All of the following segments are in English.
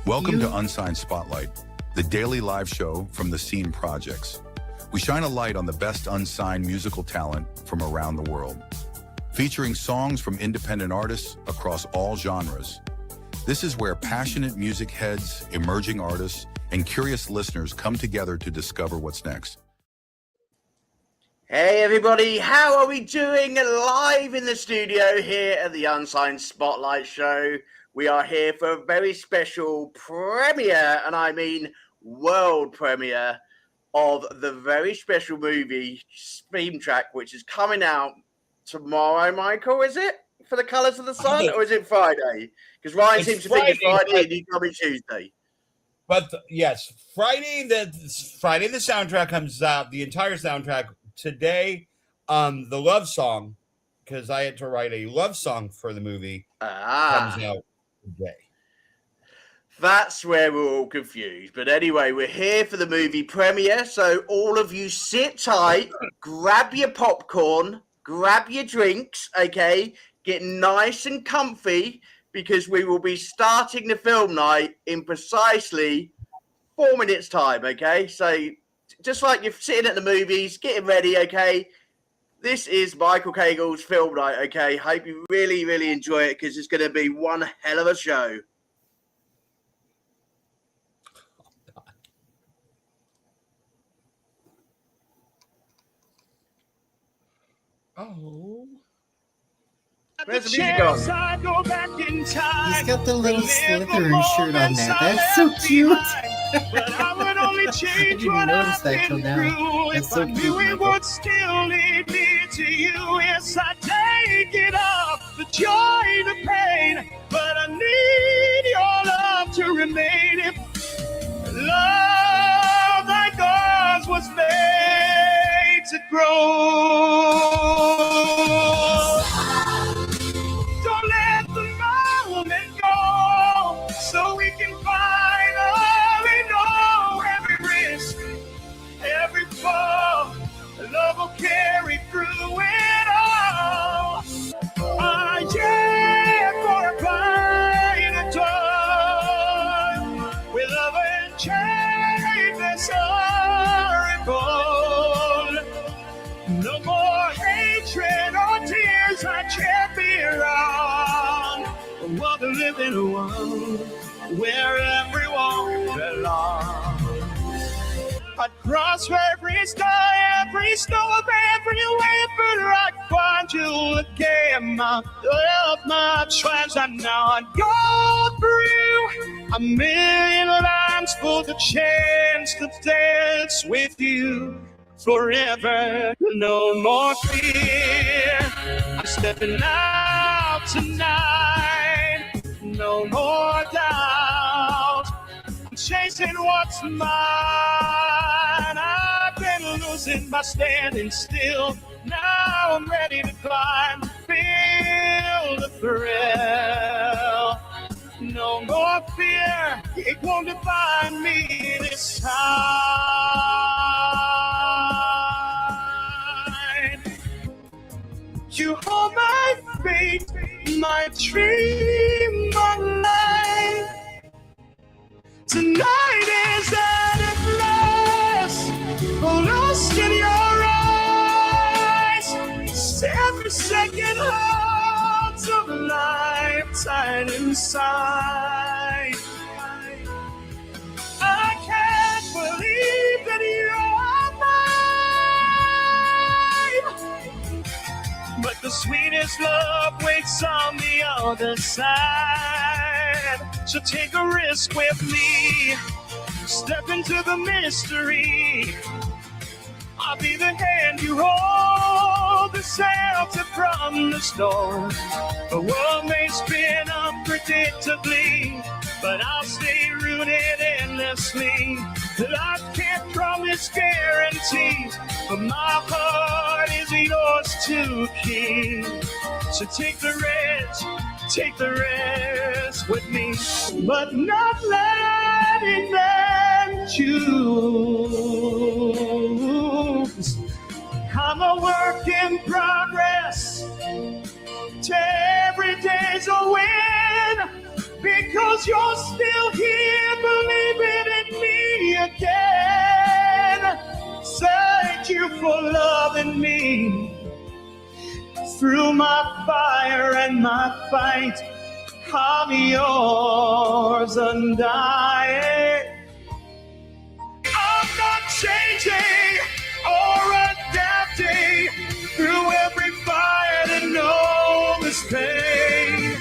Welcome to Unsigned Spotlight, the daily live show from the Scene Projects. We shine a light on the best unsigned musical talent from around the world, featuring songs from independent artists across all genres. This is where passionate music heads, emerging artists, and curious listeners come together to discover what's next. Hey everybody, how are we doing? Live in the studio here at the Unsigned Spotlight Show. We are here for a very special premiere, and I mean world premiere, of the very special movie theme track, which is coming out tomorrow, Michael, is it? For the Colours of the Sun, or is it Friday? Because Ryan seems to think it's Friday and you tell me Tuesday. But yes, Friday the soundtrack comes out, the entire soundtrack. Today, the love song, because I had to write a love song for the movie, comes out today. That's where we're all confused. But anyway, we're here for the movie premiere. So all of you sit tight, grab your popcorn, grab your drinks, okay? Get nice and comfy, because we will be starting the film night in precisely 4 minutes time, okay? So just like you're sitting at the movies, getting ready, okay? This is Michael Cagle's film night, okay? Hope you really, really enjoy it, because it's going to be one hell of a show. Oh. Where's the music on? He's got the little Slytherin shirt on there. That's so cute. I didn't notice that till now. That's so cute, Michael. Would still lead me to you. Yes, I take it off, the joy, the pain, but I need your love to remain. If love like ours was made to grow, don't let the moment go, so we can finally know every risk, every fall, love will carry through it all. I yearn for a brighter dawn, with love and change that's horrible. No more hatred or tears, I can't be wrong. For the living one, where everyone belongs. I'd cross every sky, every storm, every wave, but I find you again. My love, my trance, and now I'd go through a million lines for the chance to dance with you forever. No more fear, I'm stepping out tonight. No more doubt, I'm chasing what's mine. I've been losing by standing still. Now I'm ready to climb, feel the thrill. No more fear, it won't define me this time. You hold my fate, my dream, my life. Tonight is at last, lost in your eyes. Every second holds of life tied inside. I can't believe that you're mine, but the sweetest love waits on the other side. So take a risk with me, step into the mystery. I'll be the hand you hold, the shelter from the storm. The world may spin unpredictably, but I'll stay rooted endlessly. Life can't promise guarantees, but my heart is yours to keep. So take the risk with me, but not letting them choose. I'm a work in progress. Every day's a win, because you're still here. for loving me through my fire and my fight. I'm yours undying. I'm not changing or adapting through every fight and know this pain.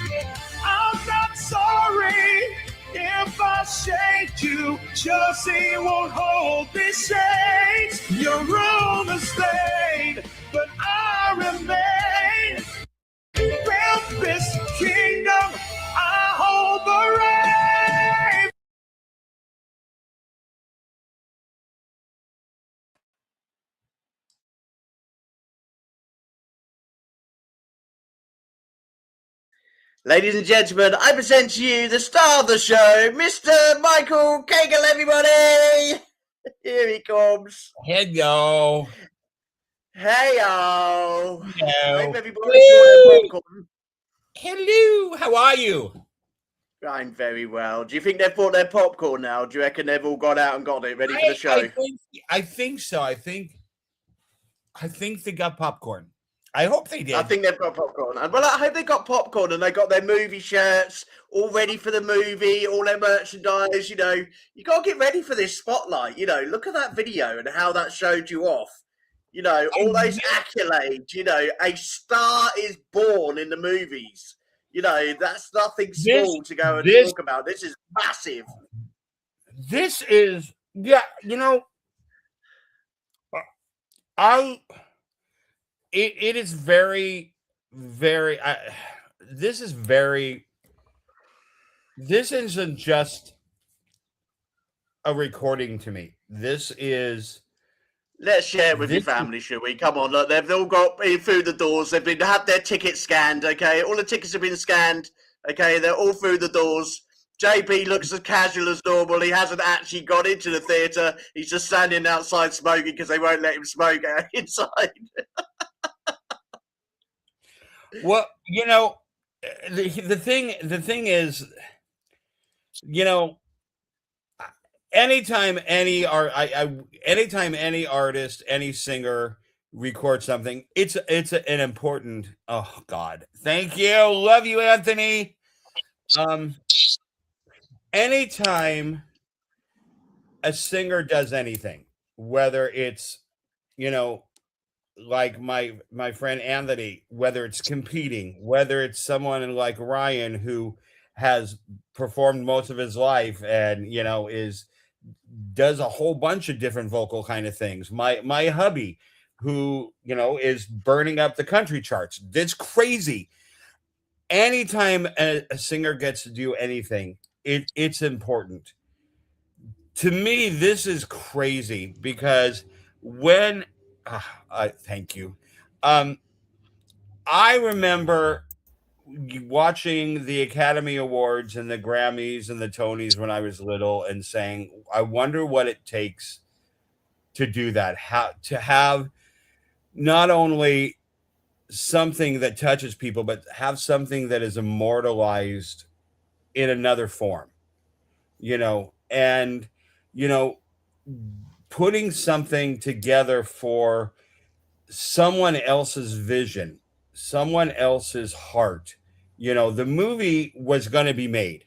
I'm not sorry if I shake you, jealousy won't hold me safe. Your room is laid, but I remain. Build this kingdom, I hold the reign. Ladies and gentlemen, I present to you the star of the show, Mr. Michael Cagle, everybody! Here he comes. Hello. Hey-o. Hello. Hope everybody brought their popcorn. Hello. How are you? I'm very well. Do you think they've brought their popcorn now? Do you reckon they've all gone out and got it ready for the show? I think so. I think they got popcorn. I hope they did. I think they've got popcorn. Well, I hope they got popcorn and they got their movie shirts all ready for the movie, all their merchandise. You know, you got to get ready for this spotlight. You know, look at that video and how that showed you off. You know, all those accolades. You know, a star is born in the movies. You know, that's nothing small to go and talk about. This is massive. This is, yeah, you know, it is very, very, this isn't just a recording to me. This is. Let's share it with your family, shall we? Come on, look, they've all got through the doors. They've had their tickets scanned, okay? All the tickets have been scanned, okay? They're all through the doors. JP looks as casual as normal. He hasn't actually got into the theatre. He's just standing outside smoking because they won't let him smoke inside. Well, you know, the thing is, you know, anytime any artist, any singer records something, it's an important. Oh God, thank you, love you, Anthony. Anytime a singer does anything, whether it's, you know, like my friend Anthony, whether it's competing, whether it's someone like Ryan who has performed most of his life and, you know, does a whole bunch of different vocal kind of things. My hubby, who, you know, is burning up the country charts. That's crazy. Anytime a singer gets to do anything, it's important. To me, this is crazy because when thank you. I remember watching the Academy Awards and the Grammys and the Tonys when I was little and saying, I wonder what it takes to do that. How to have not only something that touches people, but have something that is immortalized in another form, you know, and, you know, putting something together for someone else's vision, someone else's heart. You know, the movie was going to be made,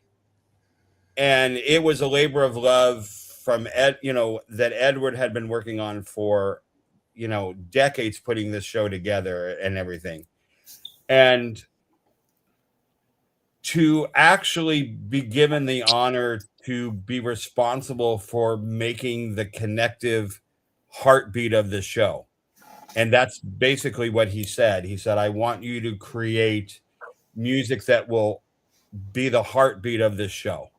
and it was a labor of love from you know, that Edward had been working on for, you know, decades, putting this show together and everything. And to actually be given the honor to be responsible for making the connective heartbeat of the show. And that's basically what he said. He said, I want you to create music that will be the heartbeat of this show.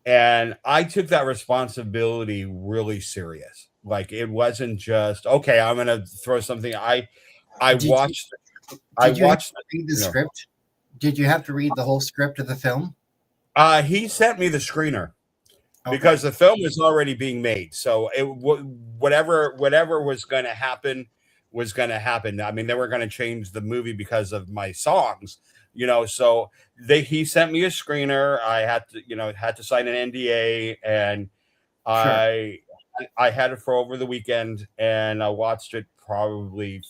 And I took that responsibility really serious. Like, it wasn't just, okay, I'm going to throw something. I watched the script. Did you have to read the whole script of the film? He sent me the screener. Okay. Because the film was already being made. So whatever was going to happen was going to happen. I mean, they were going to change the movie because of my songs, you know. So he sent me a screener. I had to sign an NDA, and sure. I I had it for over the weekend, and I watched it probably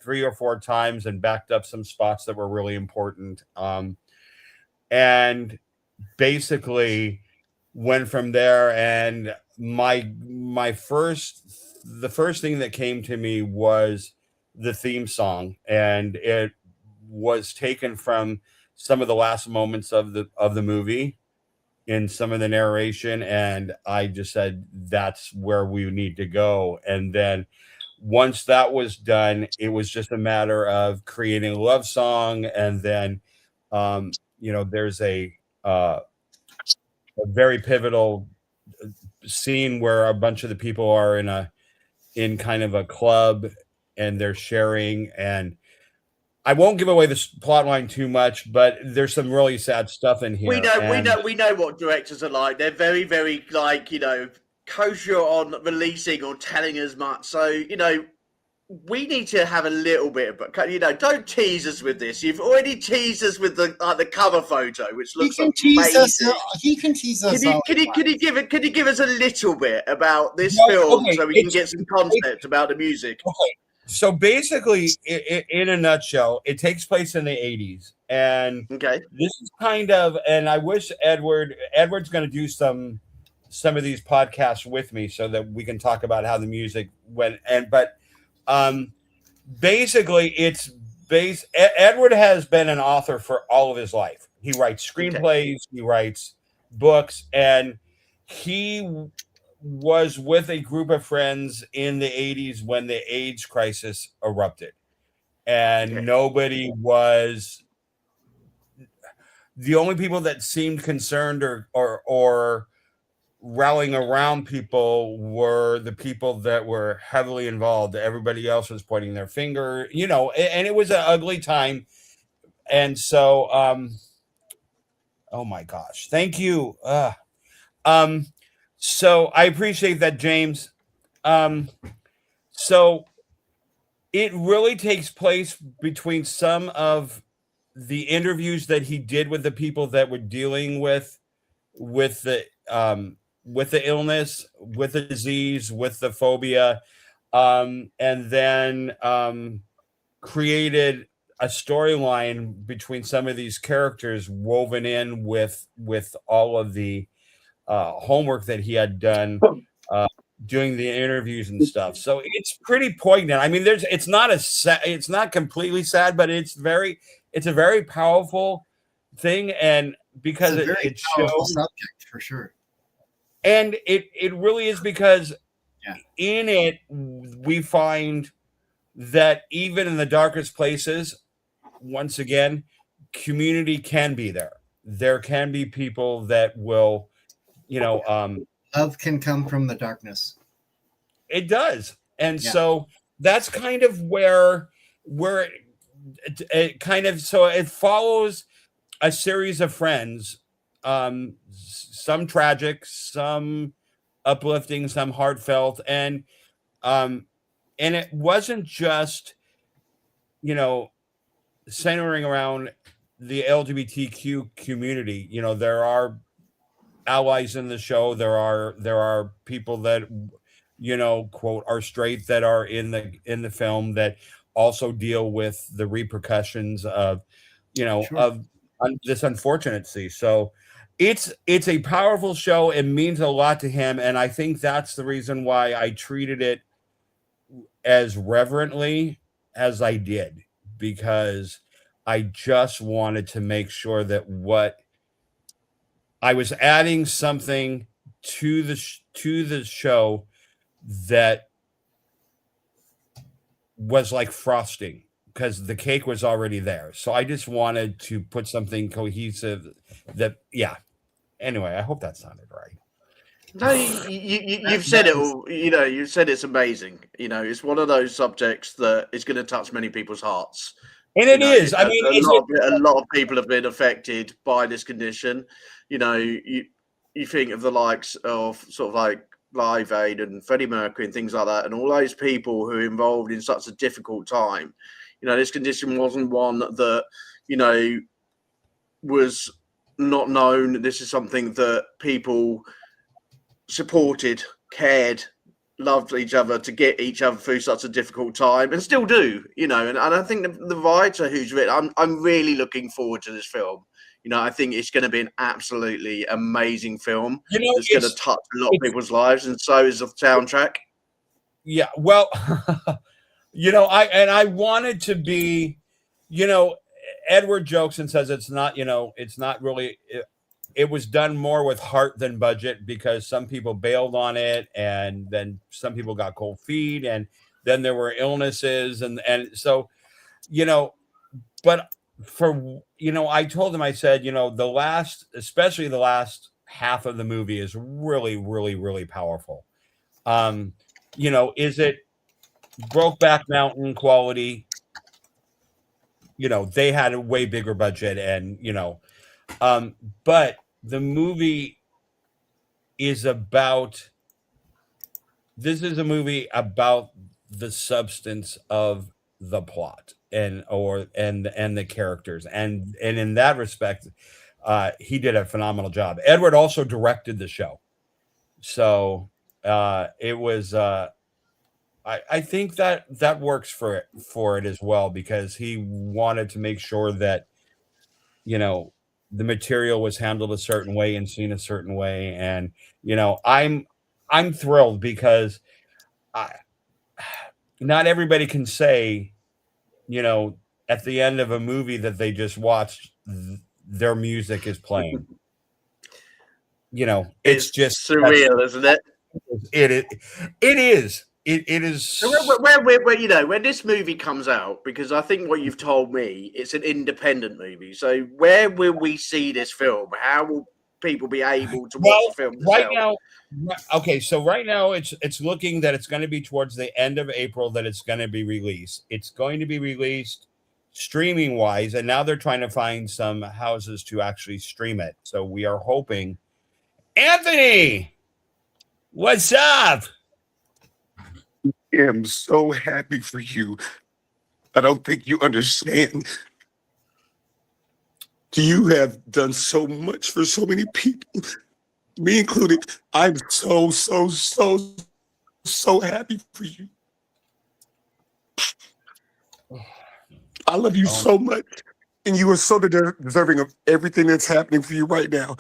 3 or 4 times and backed up some spots that were really important. And basically went from there. And the first thing that came to me was the theme song, and it was taken from some of the last moments of the movie in some of the narration, and I just said that's where we need to go. And then once that was done, it was just a matter of creating a love song. And then there's a very pivotal scene where a bunch of the people are in kind of a club, and they're sharing. And I won't give away the plot line too much, but there's some really sad stuff in here. We know what directors are like. They're very, very kosher on releasing or telling us much. So we need to have a little bit of, don't tease us with this. You've already teased us with the cover photo, which looks amazing. He can tease us. Can you give us a little bit about this film so we can get some concept about the music? Okay. So basically, in a nutshell, it takes place in the 80s. And this is kind of, and I wish Edward's going to do some of these podcasts with me so that we can talk about how the music went. But basically, Edward has been an author for all of his life. He writes screenplays, he writes books, and he was with a group of friends in the 80s when the AIDS crisis erupted, and nobody was, the only people that seemed concerned or rallying around people were the people that were heavily involved. Everybody else was pointing their finger, and it was an ugly time. And so oh my gosh, thank you. So I appreciate that, James. So it really takes place between some of the interviews that he did with the people that were dealing with the illness, with the disease, with the phobia, and then created a storyline between some of these characters woven in with all of the homework that he had done doing the interviews and stuff. So it's pretty poignant. I mean, it's not completely sad, but it's a very powerful thing, and because it shows subject for sure. And it really is, because in it we find that even in the darkest places, once again, community can be there. There can be people that will, love can come from the darkness. It does. And so that's kind of where it kind of, so it follows a series of friends, some tragic, some uplifting, some heartfelt, and it wasn't just centering around the LGBTQ community. There are allies in the show. There are people that quote are straight that are in the film that also deal with the repercussions of this unfortunacy. So it's a powerful show. It means a lot to him, and I think that's the reason why I treated it as reverently as I did, because I just wanted to make sure that what I was adding something to the show that was like frosting, because the cake was already there. So I just wanted to put something cohesive that, Anyway, I hope that sounded right. No, you've said it all. You've said it's amazing. It's one of those subjects that is going to touch many people's hearts. And it is. I mean, a lot of people have been affected by this condition. You think of the likes of sort of like Live Aid and Freddie Mercury and things like that, and all those people who are involved in such a difficult time. This condition wasn't one that, was not known. This is something that people supported cared, loved each other to get each other through such a difficult time, and still do, you know. And I think the writer who's written, I'm really looking forward to this film. You know, I think it's going to be an absolutely amazing film. You know, it's going to touch a lot of people's lives, and so is the soundtrack. Yeah, well, you know, I wanted to be, you know, Edward jokes and says it's not, you know, it's not really. It was done more with heart than budget because some people bailed on it, and then some people got cold feet, and then there were illnesses, and so, you know, but for, you know, I told him, I said, you know, especially the last half of the movie is really, really, really powerful. You know, is it Brokeback Mountain quality? You know, they had a way bigger budget, and, you know, but the movie is about, this is a movie about the substance of the plot and the characters, and in that respect, he did a phenomenal job. Edward also directed the show, so it was I think that works for it as well, because he wanted to make sure that, you know, the material was handled a certain way and seen a certain way. And, you know, I'm thrilled because not everybody can say, you know, at the end of a movie that they just watched, their music is playing. You know, it's just surreal, isn't it? It is. It is. So where, you know, when this movie comes out, because I think what you've told me, it's an independent movie. So where will we see this film? How will people be able to watch the film? Right now, okay. So right now, it's looking that it's going to be towards the end of April that it's going to be released. It's going to be released streaming wise, and now they're trying to find some houses to actually stream it. So we are hoping. Anthony, what's up? I am so happy for you. I don't think you understand. You have done so much for so many people, me included. I'm so happy for you. I love you so much, and you are so deserving of everything that's happening for you right now.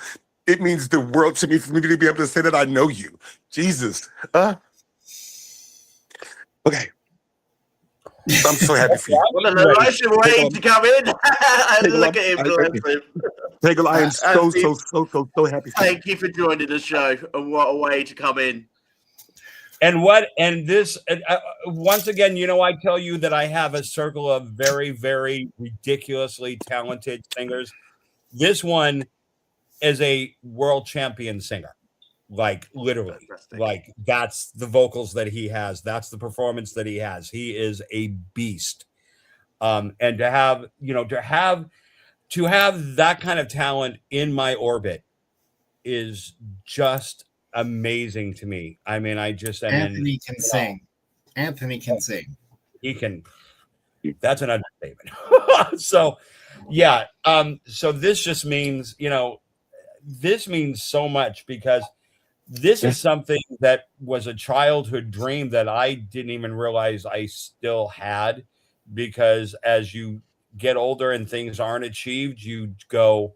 It means the world to me for me to be able to say that I know you. Jesus. Okay. I'm so happy for you. What a nice way to come in. Look at him. Tegel, I am so happy for you. Thank you for joining the show. And what a way to come in. And this, once again, you know, I tell you that I have a circle of very, very ridiculously talented singers. This one is a world champion singer. Like literally, like that's the vocals that he has. That's the performance that he has. He is a beast. And to have, you know, to have that kind of talent in my orbit is just amazing to me. I mean, Anthony can sing. Anthony can sing. He can. That's an understatement. So, yeah. So this just means, you know, this means so much because this is something that was a childhood dream that I didn't even realize I still had, because as you get older and things aren't achieved, you go,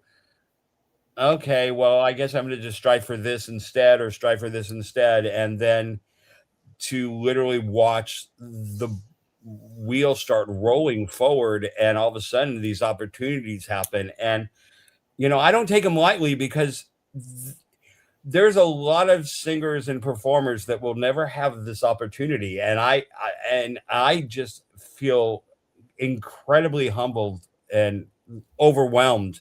okay, well, I guess I'm going to just strive for this instead. And then to literally watch the wheel start rolling forward, and all of a sudden these opportunities happen. And, you know, I don't take them lightly, because there's a lot of singers and performers that will never have this opportunity. And I just feel incredibly humbled and overwhelmed.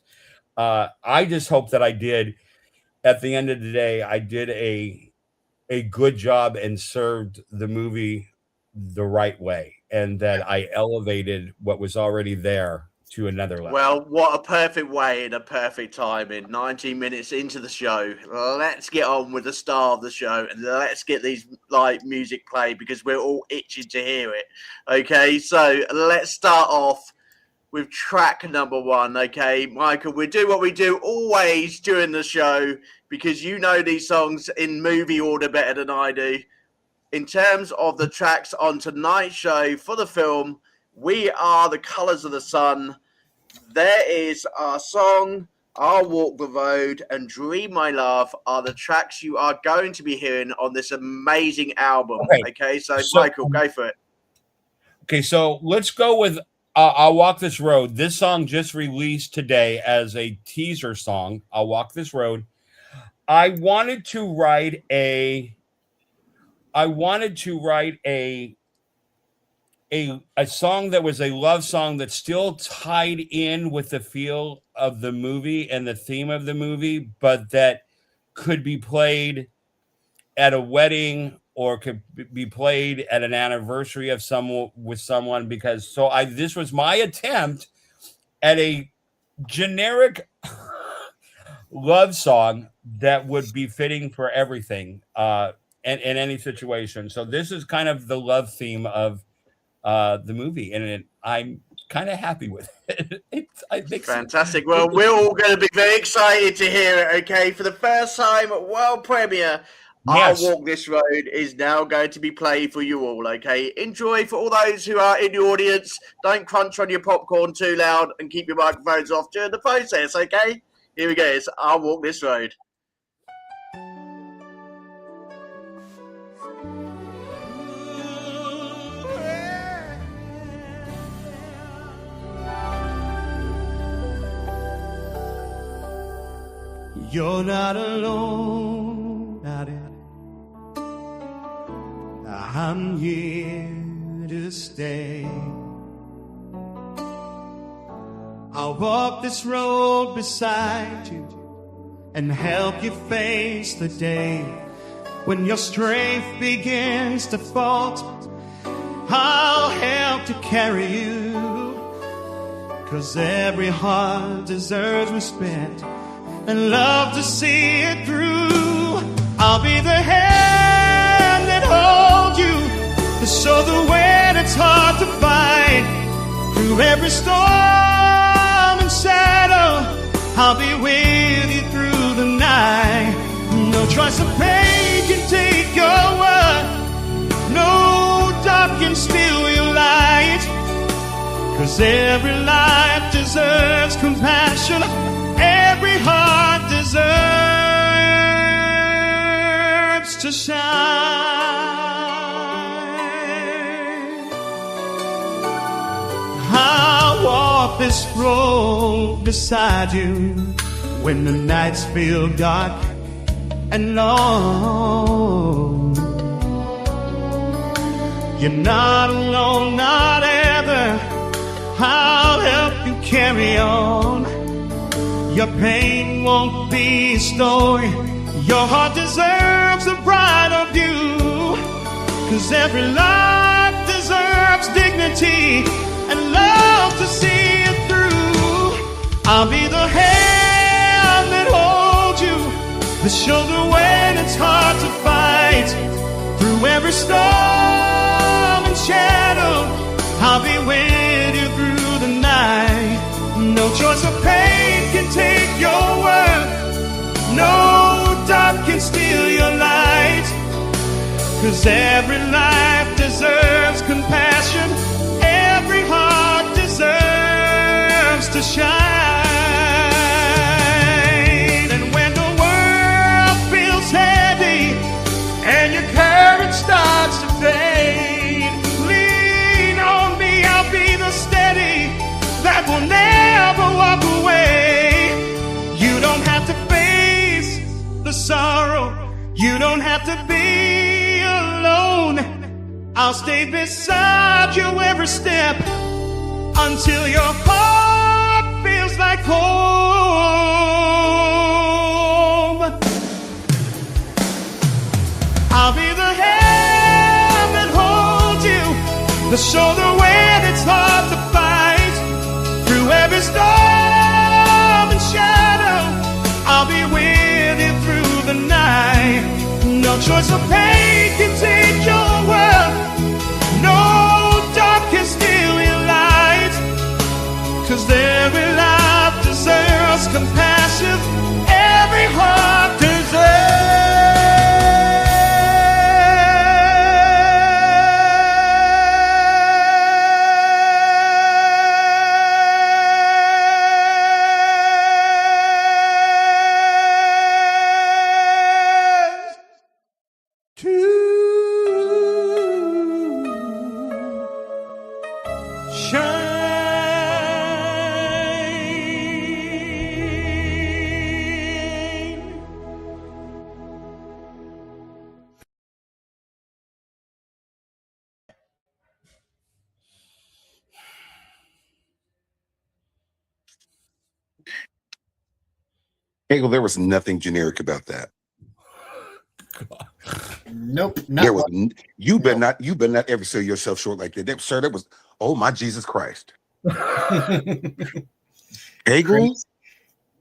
I just hope that at the end of the day, I did a good job and served the movie the right way, and that I elevated what was already there to another level. Well, what a perfect way and a perfect time in 19 minutes into the show. Let's get on with the star of the show, and let's get these like music played, because we're all itching to hear it. Okay, so let's start off with track number 1. Okay, Michael, we do what we do always during the show because you know these songs in movie order better than I do. In terms of the tracks on tonight's show for the film, We Are the Colours of the Sun. There is our song, I'll Walk the Road, and Dream My Love are the tracks you are going to be hearing on this amazing album. Okay, so Michael, go for it. Okay, so let's go with I'll Walk This Road. This song just released today as a teaser song, I'll Walk This Road. I wanted to write a song that was a love song that still tied in with the feel of the movie and the theme of the movie, but that could be played at a wedding or could be played at an anniversary of someone because this was my attempt at a generic love song that would be fitting for everything and in any situation. So this is kind of the love theme of the movie, and I'm kind of happy with it. I think fantastic. Well, we're all going to be very excited to hear it. Okay, for the first time at world premiere, yes. I'll Walk This Road is now going to be played for you all. Okay, enjoy. For all those who are in the audience, don't crunch on your popcorn too loud and keep your microphones off during the process. Okay, here we go. It's I'll Walk This Road. You're not alone out here. I'm here to stay. I'll walk this road beside you and help you face the day when your strength begins to falter. I'll help to carry you, 'cause every heart deserves respect and love to see it through. I'll be the hand that holds you to show the way that's hard to fight. Through every storm and shadow, I'll be with you through the night. No choice of pain can take your word. No dark can steal your light. 'Cause every life deserves compassion. Every heart deserves to shine. I'll walk this road beside you when the nights feel dark and long. You're not alone, not ever. I'll help you carry on. Your pain won't be a story. Your heart deserves a brighter view. 'Cause every life deserves dignity and love to see it through. I'll be the hand that holds you, the shoulder when it's hard to fight. Through every storm and shadow, I'll be with you through the night. No choice of pain can take your worth. No dark can steal your light. 'Cause every life deserves compassion. Every heart deserves to shine. And when the world feels heavy and your courage starts to fade, lean on me, I'll be the steady that will never walk away. You don't have to face the sorrow. You don't have to be alone. I'll stay beside you every step until your heart feels like home. I'll be the hand that holds you, the shoulder when it's hard to fight. Through every storm and shadow, I'll be with you through the night. No choice of pain can take your world. No dark can steal your light. Hegel, there was nothing generic about that. Nope. There was you better not ever sell yourself short like that. Sir, that was, oh my Jesus Christ. Hegel?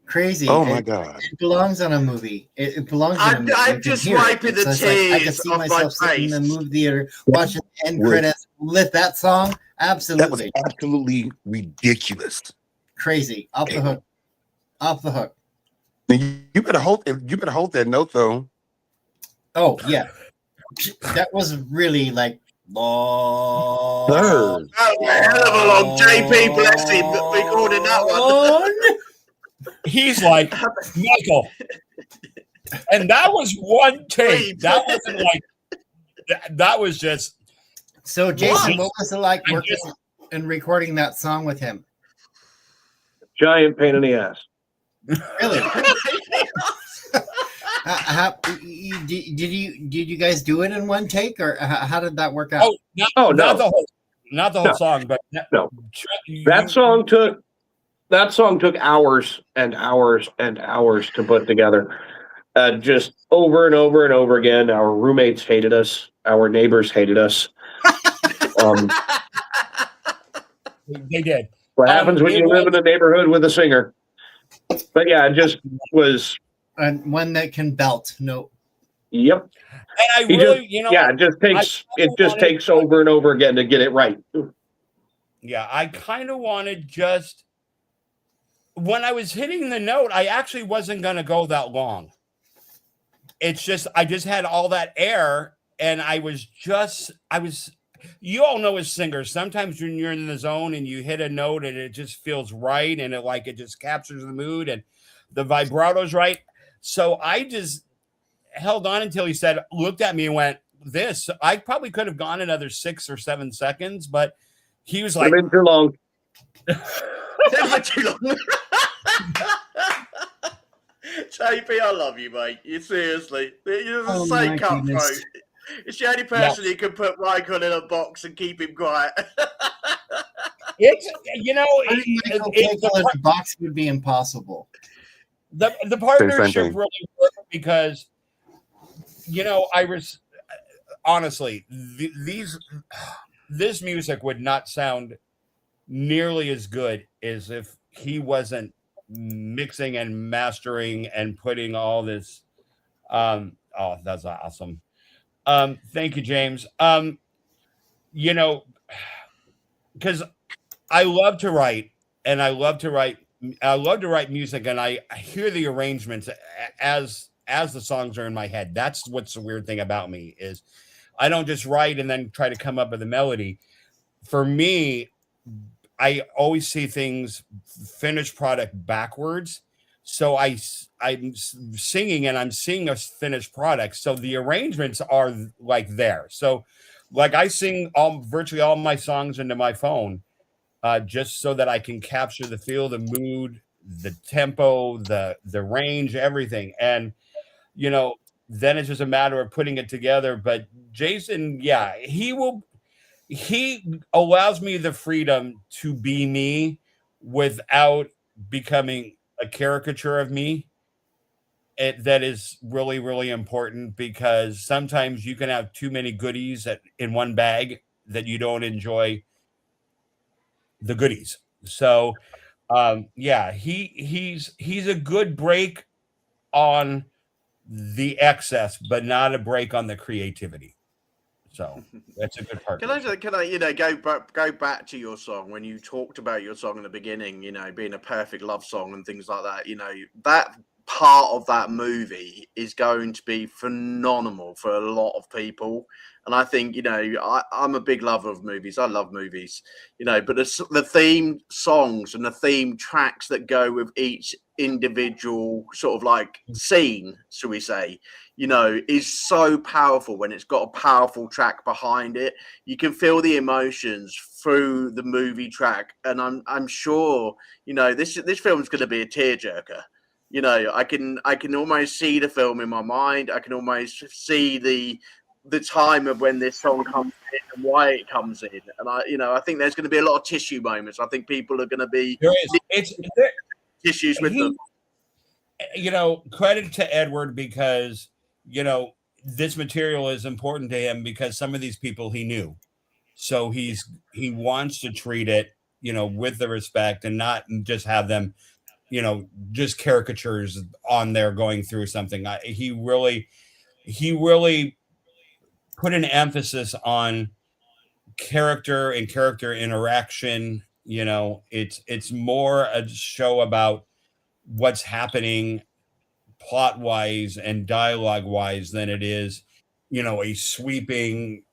Crazy. Oh my God. It belongs on a movie. It belongs on a movie. I'm just wiping the tears I can see off my myself sitting in the face. movie theater watching the end credits with that song. That was Absolutely. absolutely ridiculous. Crazy. Off the hook. Off the hook. You better hold that note though. Oh, yeah. That was really like long. Sir. Oh, a hell of a long. JP, bless him, recorded that one. He's like, Michael. And that was one take. That wasn't like, that was just. So, Jason, what was it like working and recording that song with him? Giant pain in the ass. Really? Did you guys do it in one take, or how did that work out? No. Not the whole song, but no. That song took hours and hours and hours to put together. Just over and over and over again. Our roommates hated us. Our neighbors hated us. They did. What happens when you live in a neighborhood with a singer? But yeah, it just was. And one that can belt. No. Yep. And I really, it just takes over and over again to get it right. Yeah, I kind of wanted just when I was hitting the note, I actually wasn't going to go that long. It's just I just had all that air, and you all know as singers, sometimes when you're in the zone and you hit a note and it just feels right, and it just captures the mood and the vibrato's right. So I just held on until he looked at me and went, this. I probably could have gone another 6 or 7 seconds, but he was like, been too long. Never too long. JP, I love you, mate. You seriously. You're the same cutthroat. It's the only person who can put Michael in a box and keep him quiet. It's the box would be impossible. The partnership really worked because, I was honestly this music would not sound nearly as good as if he wasn't mixing and mastering and putting all this. That's awesome. Thank you, James. Because I love to write, and I love to write music, and I hear the arrangements as the songs are in my head. That's what's the weird thing about me is I don't just write and then try to come up with a melody. For me, I always see things finished product backwards. So I'm singing and I'm seeing a finished product. So the arrangements are like there. So like I sing virtually all my songs into my phone just so that I can capture the feel, the mood, the tempo, the range, everything. And, then it's just a matter of putting it together. But Jason, he allows me the freedom to be me without becoming a caricature of me. That is really, really important because sometimes you can have too many goodies in one bag that you don't enjoy the goodies. So, he's a good break on the excess, but not a break on the creativity. So that's a good part. Can I go back to your song when you talked about your song in the beginning, being a perfect love song and things like that, that part of that movie is going to be phenomenal for a lot of people. And I think, I'm a big lover of movies. I love movies, but the theme songs and the theme tracks that go with each individual sort of like scene, shall we say, is so powerful when it's got a powerful track behind it. You can feel the emotions through the movie track. And I'm sure, this film's going to be a tearjerker. I can almost see the film in my mind. I can almost see the time of when this song comes in and why it comes in. And I think there's going to be a lot of tissue moments. I think people are going to be tissues with them. credit to Edward because, this material is important to him because some of these people he knew. So he wants to treat it, with the respect and not just have them, just caricatures on there going through something. He really put an emphasis on character and character interaction. It's more a show about what's happening plot wise and dialogue wise than it is, a sweeping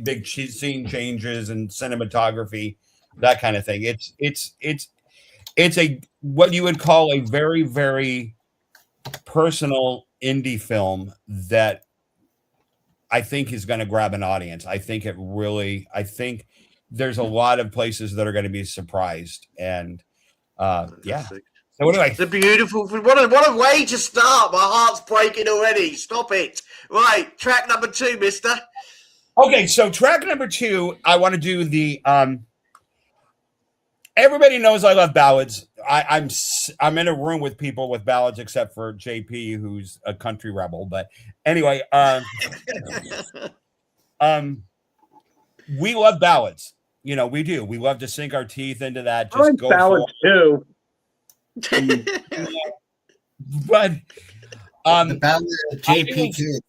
big scene changes and cinematography, that kind of thing. It's a what you would call a very, very personal indie film that I think is going to grab an audience. I think there's a lot of places that are going to be surprised. And yeah. So what do I? It's a beautiful. What a way to start. My heart's breaking already. Stop it. Right, track number 2, mister. Okay, so track number 2, I want to do the everybody knows I love ballads. I'm in a room with people with ballads except for JP, who's a country rebel. But anyway, we love ballads. We do. We love to sink our teeth into that. Just go ballads too. But the ballad of JP Kids.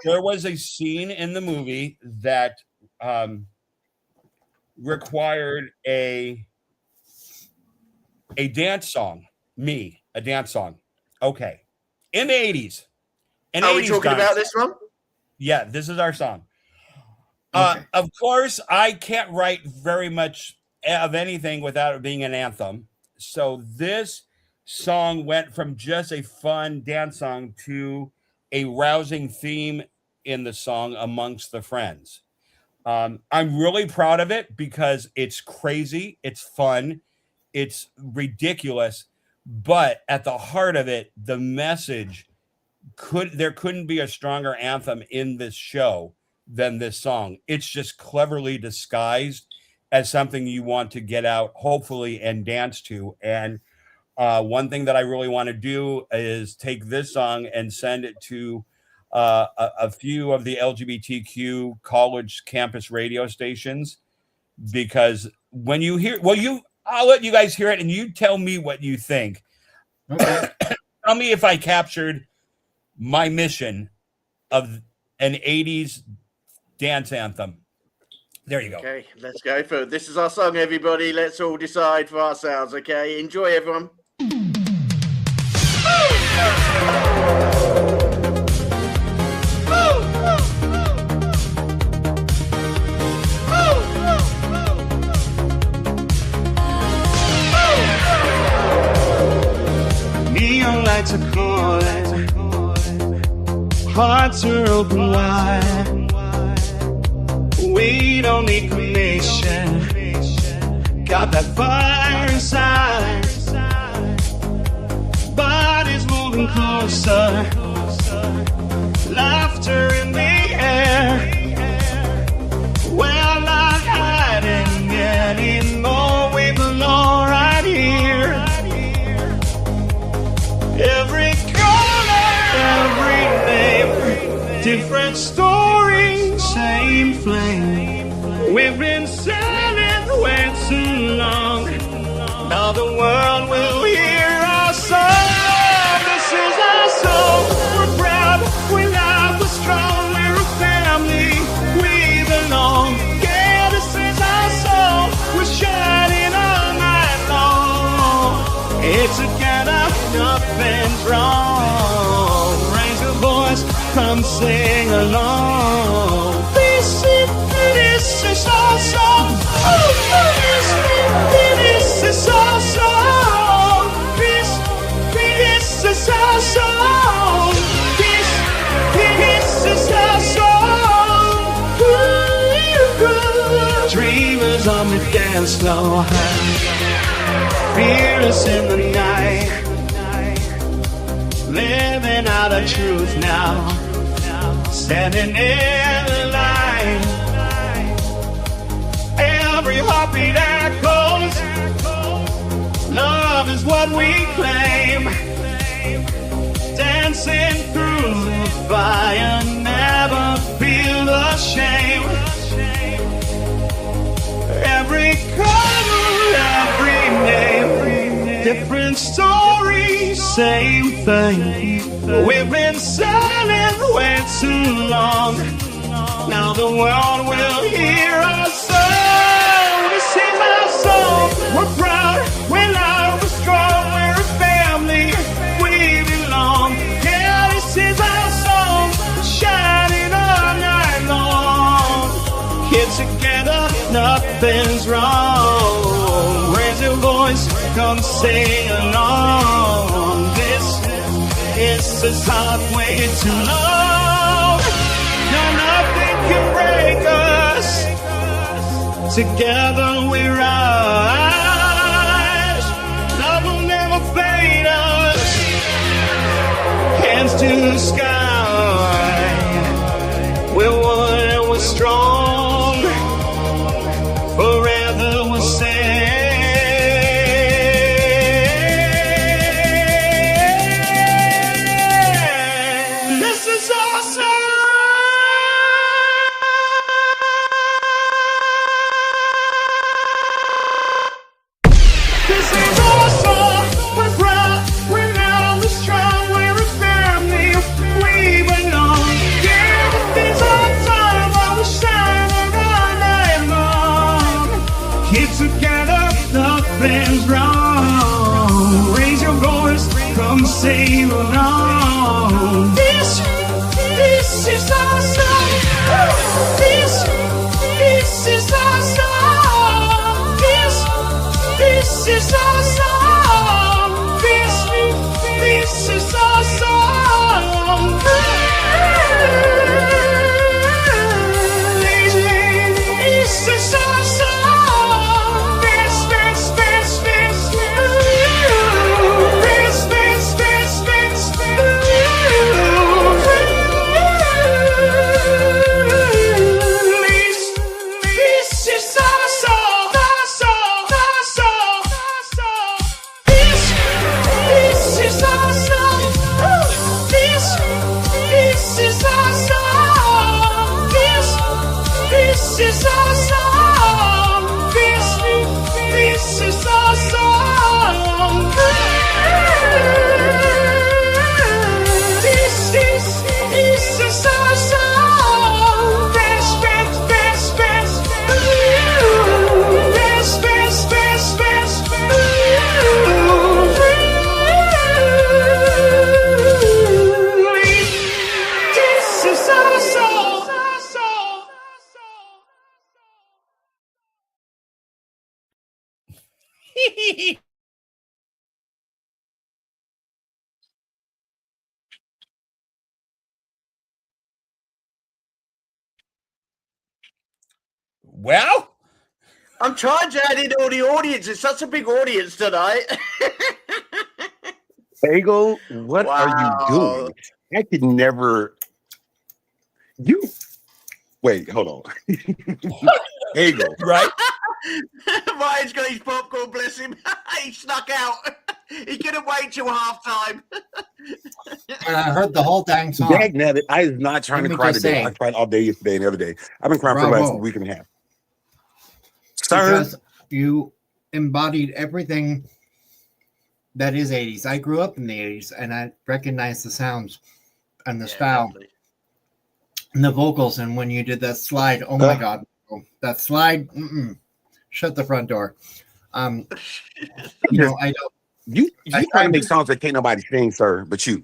there was a scene in the movie that required a dance song. A dance song. Okay. In the 80s. Are we talking about this one? Yeah, this is our song. Okay. Of course, I can't write very much of anything without it being an anthem. So this song went from just a fun dance song to a rousing theme in the song amongst the friends. I'm really proud of it because it's crazy, it's fun, it's ridiculous, but at the heart of it, the message there couldn't be a stronger anthem in this show than this song. It's just cleverly disguised as something you want to get out, hopefully, and dance to. And one thing that I really want to do is take this song and send it to a few of the LGBTQ college campus radio stations, because when you hear, I'll let you guys hear it and you tell me what you think. Okay. Tell me if I captured my mission of an 80s dance anthem. There you go. Okay, let's go for it. This is our song, everybody. Let's all decide for ourselves, okay? Enjoy, everyone. Neon lights are calling, hearts are open wide. We don't need permission, got that fire inside. Bodies moving closer, laughter in the air. We're not hiding anymore, we belong right here. Every color, every name, different story, same flame. We've been sailing way too long, now the world will hear our song. This is our song, we're proud, we love, we're strong, we're a family, we belong. Yeah, this is our song, we're shining all night long. It's a kind of nothing's wrong. Raise your voice, come sing along. This is our song. This is our song. This is our song. This is our song. Dreamers on the dance floor, fearless in the night, living out our truth now, standing in the light. Every heartbeat echoes, love love is what we claim. Dancing through the fire, never feel ashamed. Every color, every name, different story, same thing. We've been silent way too long. Now the world will hear our song. This is our song. We're proud, we're loud, we're strong, we're a family. We belong. Yeah, this is our song. Shining all night long. Kids together, nothing's wrong. Raise your voice, come sing along. This is hard way too long. No, nothing can break us. Together we rise. Love will never fade us. Hands to the sky. We're one and we're strong. Forever we'll say. Sing along. This is our song. This is our song. This is our song. This is our song. This is our song. This. Well, I'm trying to add in all the audience. It's such a big audience tonight. Bagel, what are you doing? I could never. You wait, hold on. Bagel, right? Ryan's got his popcorn, bless him. He snuck out. He couldn't wait till halftime. And I heard the whole dang song. Dagnabbit, I was not trying Let to me cry just today. say- I cried all day yesterday and the other day. I've been crying for the last Bravo. week and a half. Sir, Because you embodied everything that is 80s. I grew up in the 80s and I recognize the sounds and the style Definitely. and the vocals. And when you did that slide, oh my God, that slide, shut the front door. I don't. you trying to make songs that can't nobody sing, sir, but you.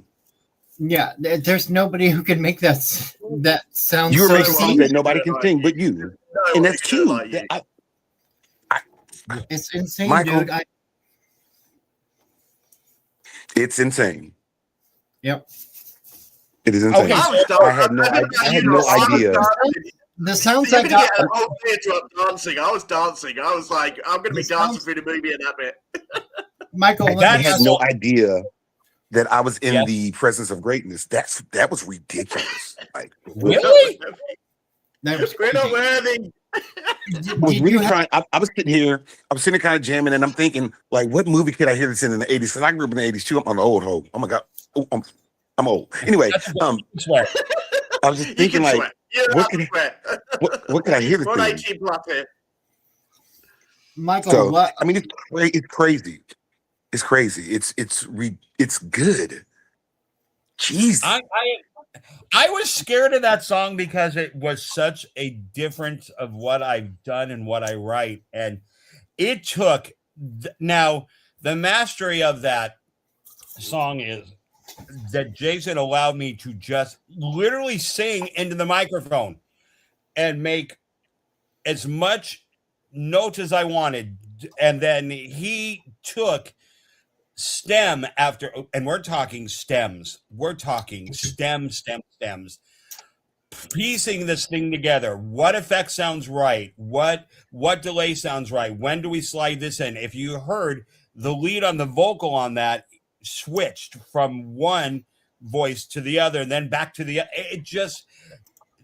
Yeah, there's nobody who can make that sound You so make songs sweet. that nobody can sing but you. No, And that's it's cute. like you. It's insane, Michael. dude. It's insane. Yep. It is insane. Okay. I had no idea. The sounds You're I gonna got. get a whole theatre up dancing. I was dancing. I was like, I'm going to be The dancing sounds- through the movie in that bit. Michael, let That me I had ask no idea that I was in Yes. the presence of greatness. That was ridiculous. Like, Really? that was We're not crazy. worthy. I was really trying. I was sitting here. I was sitting kind of jamming, and I'm thinking, like, what movie could I hear this in the '80s? Because I grew up in the '80s too. I'm an old hoe. Oh my god, oh, I'm old. Anyway, I was just thinking, like, what could I hear this What in? 18 plus here? Michael, So, what? I mean, it's crazy. It's crazy. It's good. Jeez. I was scared of that song because it was such a difference of what I've done and what I write. And it took now the mastery of that song is that Jason allowed me to just literally sing into the microphone and make as much notes as I wanted. And then he took stem after, and we're talking stems, piecing this thing together. What effect sounds right? What delay sounds right? When do we slide this in? If you heard the lead on the vocal on that switched from one voice to the other, then back to the,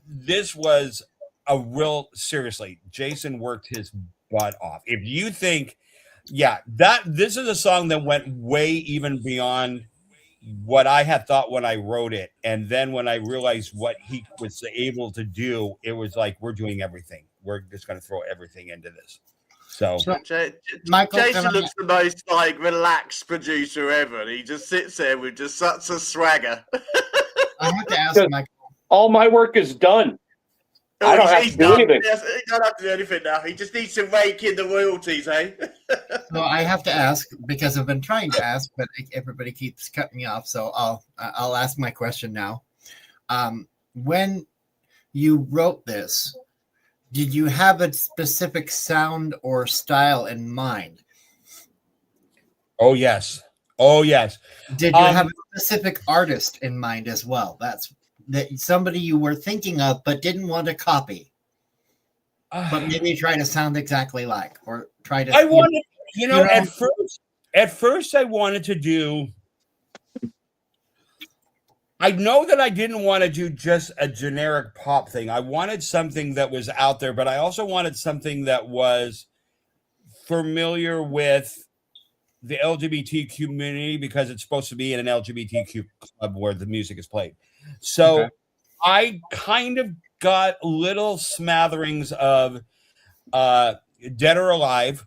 this was a real, seriously, Jason worked his butt off. If you think, this is a song that went way even beyond what I had thought when I wrote it. And then when I realized what he was able to do, it was like, we're doing everything. We're just going to throw everything into this. So Michael, Jason looks the most like relaxed producer ever. And he just sits there with just such a swagger. I have to ask Michael. All my work is done. I don't have to do anything. He don't have to do anything now. He just needs to rake in the royalties, eh? So I have to ask, because I've been trying to ask, but everybody keeps cutting me off. So I'll ask my question now. When you wrote this, did you have a specific sound or style in mind? Oh yes. Did you have a specific artist in mind as well? That's somebody you were thinking of but didn't want to copy, but maybe try to sound exactly like, or try to. I wanted, at first I wanted to do. I know that I didn't want to do just a generic pop thing. I wanted something that was out there, but I also wanted something that was familiar with the LGBT community, because it's supposed to be in an LGBTQ club where the music is played. So okay. I kind of got little smatterings of Dead or Alive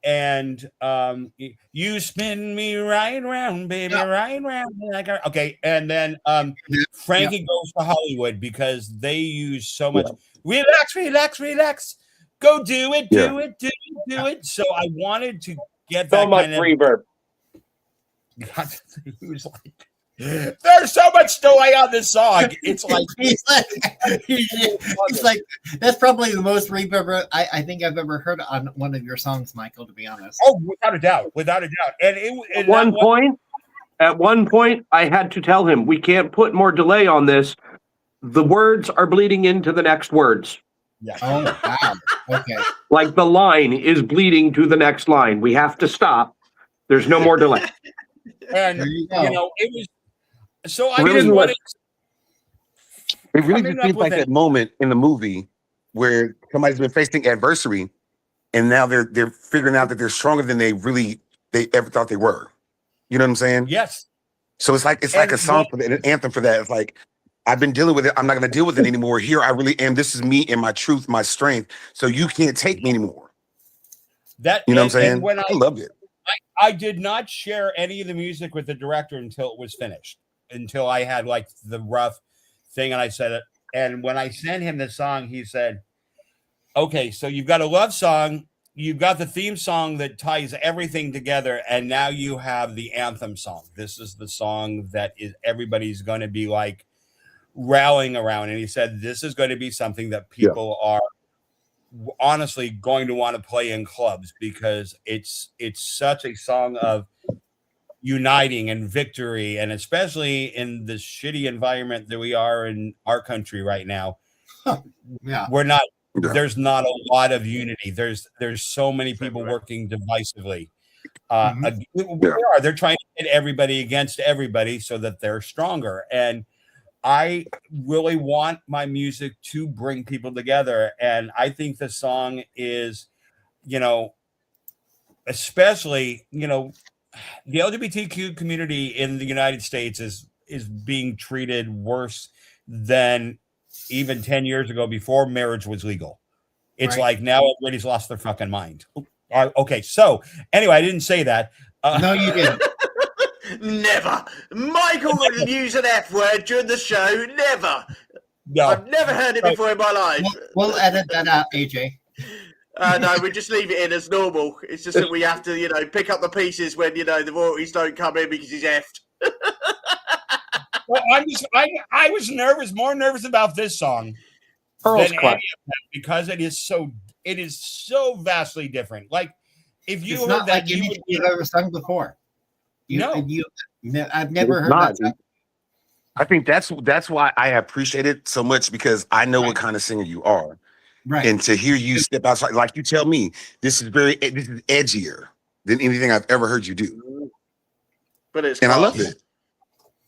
and You Spin Me Right Round, Baby, right round. Like okay, and then Frankie Goes to Hollywood, because they use so much relax, go do it, do it. So I wanted to get that so much reverb. He was like, there's so much delay on this song. It's like he's like that's probably the most reverb I think I've ever heard on one of your songs, Michael, to be honest. Oh, without a doubt. And at one point I had to tell him, we can't put more delay on this. The words are bleeding into the next words. Yeah. Oh wow. Okay. Like the line is bleeding to the next line. We have to stop. There's no more delay. And you know, it was so I really just wanted. It really just seems like that moment in the movie where somebody's been facing adversity, and now they're figuring out that they're stronger than they ever thought they were. You know what I'm saying? Yes. So it's like a song for that, an anthem for that. It's like, I've been dealing with it. I'm not going to deal with it anymore. Here I really am. This is me and my truth, my strength. So you can't take me anymore. That you know what I'm saying? When I loved it. I did not share any of the music with the director until it was finished, until I had like the rough thing, and I said it. And when I sent him the song, he said, "Okay, so you've got a love song, you've got the theme song that ties everything together, and now you have the anthem song. This is the song that everybody's going to be like rallying around." And he said, "This is going to be something that people are honestly going to want to play in clubs, because it's such a song of uniting and victory, and especially in the shitty environment that we are in our country right now. We're not. There's not a lot of unity. There's so many people working divisively. They're trying to hit everybody against everybody so that they're stronger. And I really want my music to bring people together. And I think the song is, especially, the LGBTQ community in the United States is being treated worse than even 10 years ago before marriage was legal. It's like now everybody's lost their fucking mind. Okay, so anyway, I didn't say that. No, you didn't. Never. Michael would use an F word during the show. Never. No. I've never heard it before in my life. We'll edit that out, AJ. No, we just leave it in as normal. It's just that we have to, pick up the pieces when, the royalties don't come in because he's effed. Well, I was more nervous about this song Earl's than Club. any of them because it is so vastly different. Like if you It's heard not that, like anything you've ever sung before. I've never heard Not. that. I think that's why I appreciate it so much, because I know what kind of singer you are. Right. And to hear you step outside, like you tell me, this is edgier than anything I've ever heard you do. But it's and class. I love it.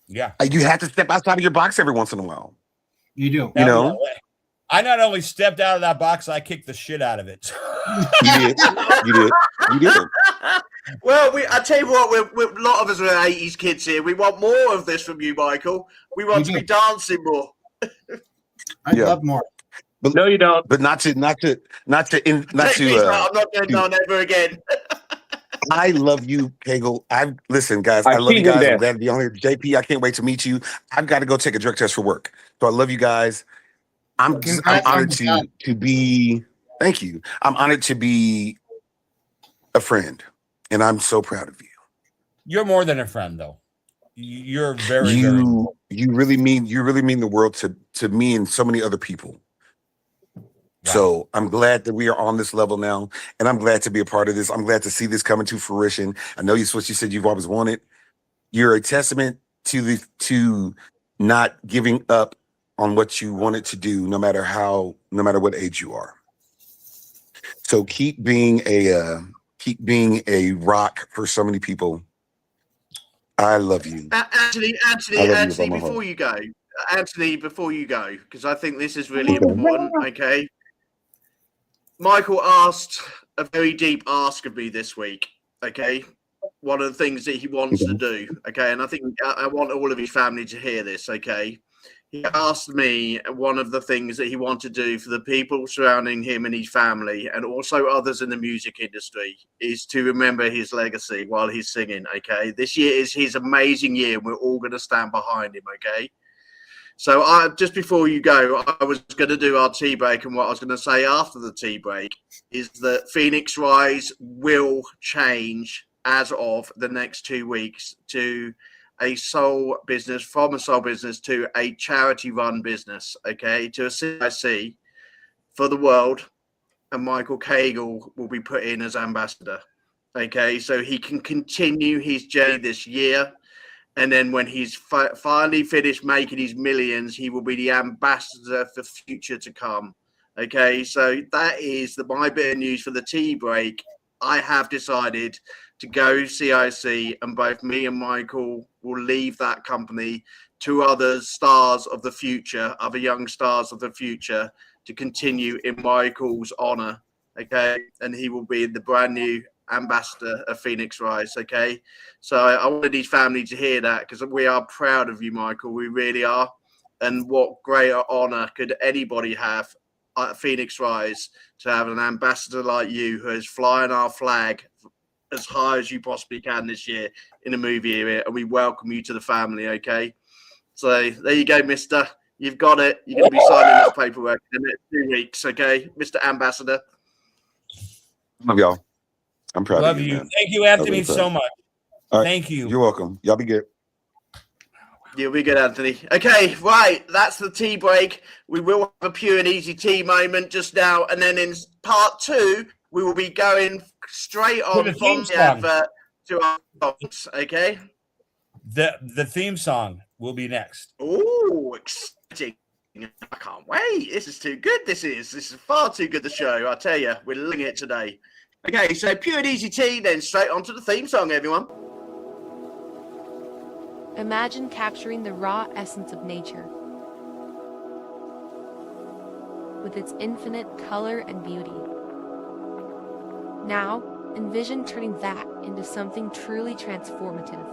Yeah. You have to step outside of your box every once in a while. You do. You know? I not only stepped out of that box, I kicked the shit out of it. You did. Well, I tell you what, a lot of us are 80s kids here. We want more of this from you, Michael. We want to be dancing more. I'd love more. But no, you don't. But not to. I'm not going on ever again. I love you, Kegel. Listen, guys. I love you guys. I'm glad to be on here. JP, I can't wait to meet you. I've got to go take a drug test for work, so I love you guys. I'm honored to be. Thank you. I'm honored to be a friend, and I'm so proud of you. You're more than a friend, though. You're very. You really mean the world to me and so many other people. Wow. So I'm glad that we are on this level now, and I'm glad to be a part of this. I'm glad to see this coming to fruition. I know it's what you said you've always wanted. You're a testament to not giving up on what you wanted to do, no matter what age you are. So keep being a rock for so many people. I love you. Anthony, before you go, because I think this is really important, okay? Michael asked a very deep ask of me this week, okay? One of the things that he wants to do, okay? And I think I want all of his family to hear this, okay? He asked me one of the things that he wanted to do for the people surrounding him and his family, and also others in the music industry, is to remember his legacy while he's singing, okay? This year is his amazing year, and we're all going to stand behind him, okay? So just before you go, I was going to do our tea break, and what I was going to say after the tea break is that Phoenix Rise will change as of the next 2 weeks to a soul business, from a soul business to a charity-run business, okay, to a CIC for the world, and Michael Kegel will be put in as ambassador, okay, so he can continue his journey this year. And then when he's finally finished making his millions, he will be the ambassador for future to come. Okay, so that is my bit of news for the tea break. I have decided to go CIC, and both me and Michael will leave that company to other stars of the future, other young stars of the future, to continue in Michael's honor. Okay, and he will be the brand new ambassador of Phoenix Rise. Okay, so I wanted his family to hear that, because we are proud of you, Michael. We really are. And what greater honor could anybody have at Phoenix Rise to have an ambassador like you, who is flying our flag as high as you possibly can this year in the movie area, and we welcome you to the family. Okay, so there you go, mister. You've got it. You're going to be signing that paperwork in the next 2 weeks. Okay, Mr. Ambassador. Love y'all. I'm proud of you. Man. Thank you, Anthony, so much. Right. Thank you. You're welcome. Y'all be good. You'll be good, Anthony. Okay, right. That's the tea break. We will have a pure and easy tea moment just now. And then in part 2, we will be going straight on from the advert to our songs. Okay? The theme song will be next. Oh, exciting. I can't wait. This is too good. This is far too good, the show. I tell you, we're loving it today. Okay, so pure and easy tea, then straight on to the theme song, everyone. Imagine capturing the raw essence of nature, with its infinite color and beauty. Now, envision turning that into something truly transformative.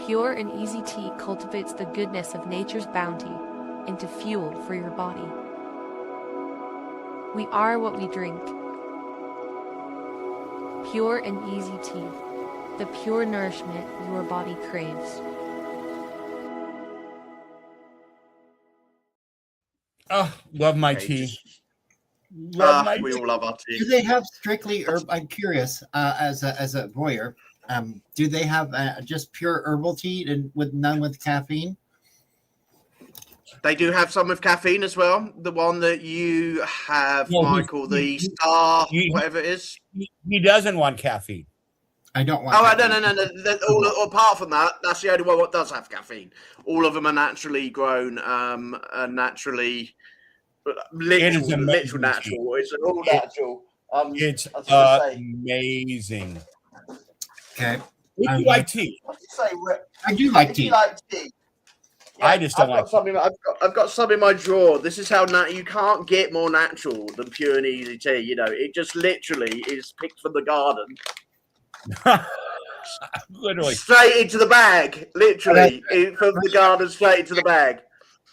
Pure and easy tea cultivates the goodness of nature's bounty into fuel for your body. We are what we drink. Pure and easy tea, the pure nourishment your body craves. Oh, love my Okay, tea. just- Love my we tea. all love our tea. Do they have strictly herb? I'm curious, as a voyeur, do they have just pure herbal tea and with none with caffeine? They do have some with caffeine as well. The one that you have, No, Michael, the Star, whatever it is. He doesn't want caffeine. I don't want. Oh, caffeine. no. Apart from that, that's the only one that does have caffeine. All of them are naturally grown, and naturally, literal natural. It's all natural. It's I was gonna say- amazing. Okay, Would you like tea? I do like If tea. you like tea. I just don't like I've got some in my drawer. This is how you can't get more natural than pure and easy tea. You know, it just literally is picked from the garden, Literally. straight into the bag. Literally from the garden straight into the bag.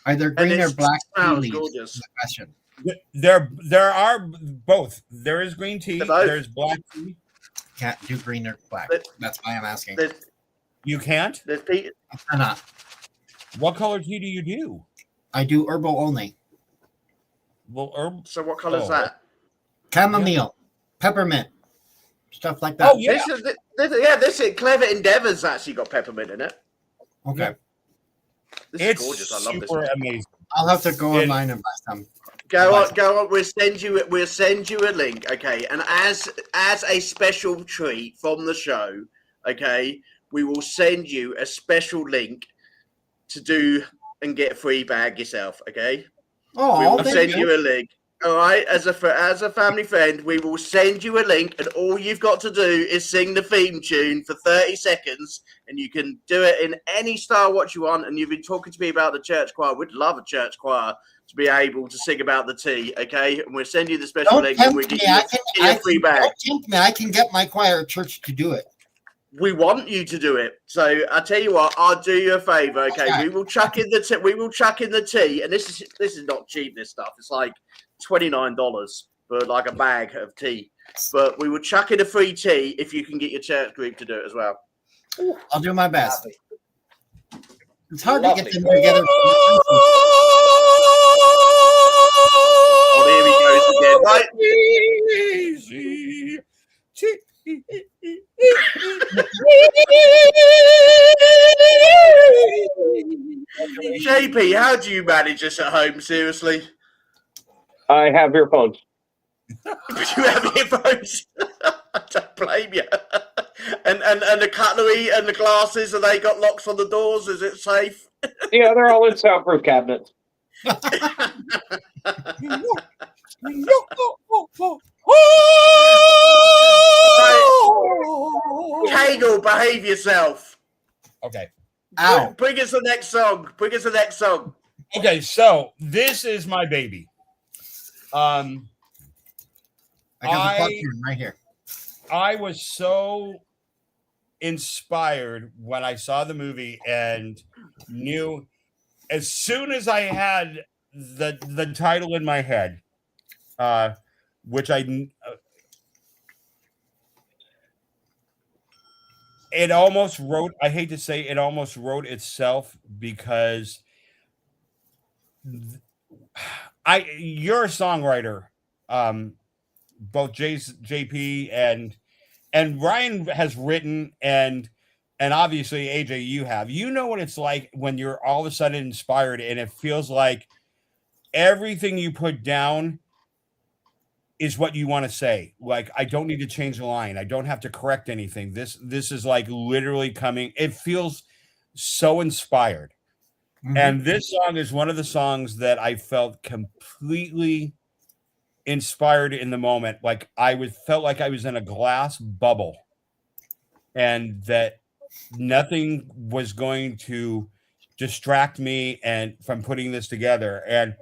Are there green or black tea smells leaves? gorgeous. Is the question. There are both. There is green tea. They're both. There's black tea. Can't do green or black. But- That's why I'm asking. You can't? There's Pete. I cannot. What color tea do you do? I do herbal only. Well, So what colour is Oh. that? Chamomile, peppermint, stuff like that. Oh, yeah. This is Clever Endeavour's actually got peppermint in it. Okay. This It's is gorgeous. I love this. super amazing. I'll have to go It- online and buy some. Go on. We'll send you a link, okay? And as a special treat from the show, okay, we will send you a special link to do and get a free bag yourself, okay? We Oh, will send you a link. All right, as a family friend, we will send you a link, and all you've got to do is sing the theme tune for 30 seconds, and you can do it in any style what you want. And you've been talking to me about the church choir. We'd love a church choir to be able to sing about the tea, okay? And we'll send you the special Don't link, and we'll tempt get me. you a free bag. Don't tempt me. I can get my choir at church to do it. We want you to do it. So I tell you what, I'll do you a favor, okay? Okay. We will chuck in the tea, and this is not cheap. This stuff, it's like $29 for like a bag of tea. But we will chuck in a free tea if you can get your church group to do it as well. I'll do my best. Lovely. It's hard to Lovely. get them together. Oh, here he goes again. Right. Easy tea. JP, how do you manage this at home? Seriously, I have earphones. do you have earphones? I don't blame you. And the cutlery and the glasses, have they got locks on the doors? Is it safe? Yeah, they're all in soundproof cabinets. Kegel, behave yourself. Okay. Ow. Bring us the next song. Okay, so this is my baby. I got the popcorn right here. I was so inspired when I saw the movie and knew as soon as I had the title in my head, which it almost wrote, I hate to say it almost wrote itself because you're a songwriter, both JP and Ryan has written, and obviously AJ, you know what it's like when you're all of a sudden inspired and it feels like everything you put down is what you want to say. Like, I don't need to change the line. I don't have to correct anything. This is like literally coming. It feels so inspired. Mhm. And this song is one of the songs that I felt completely inspired in the moment. Like felt like I was in a glass bubble and that nothing was going to distract me and from putting this together. And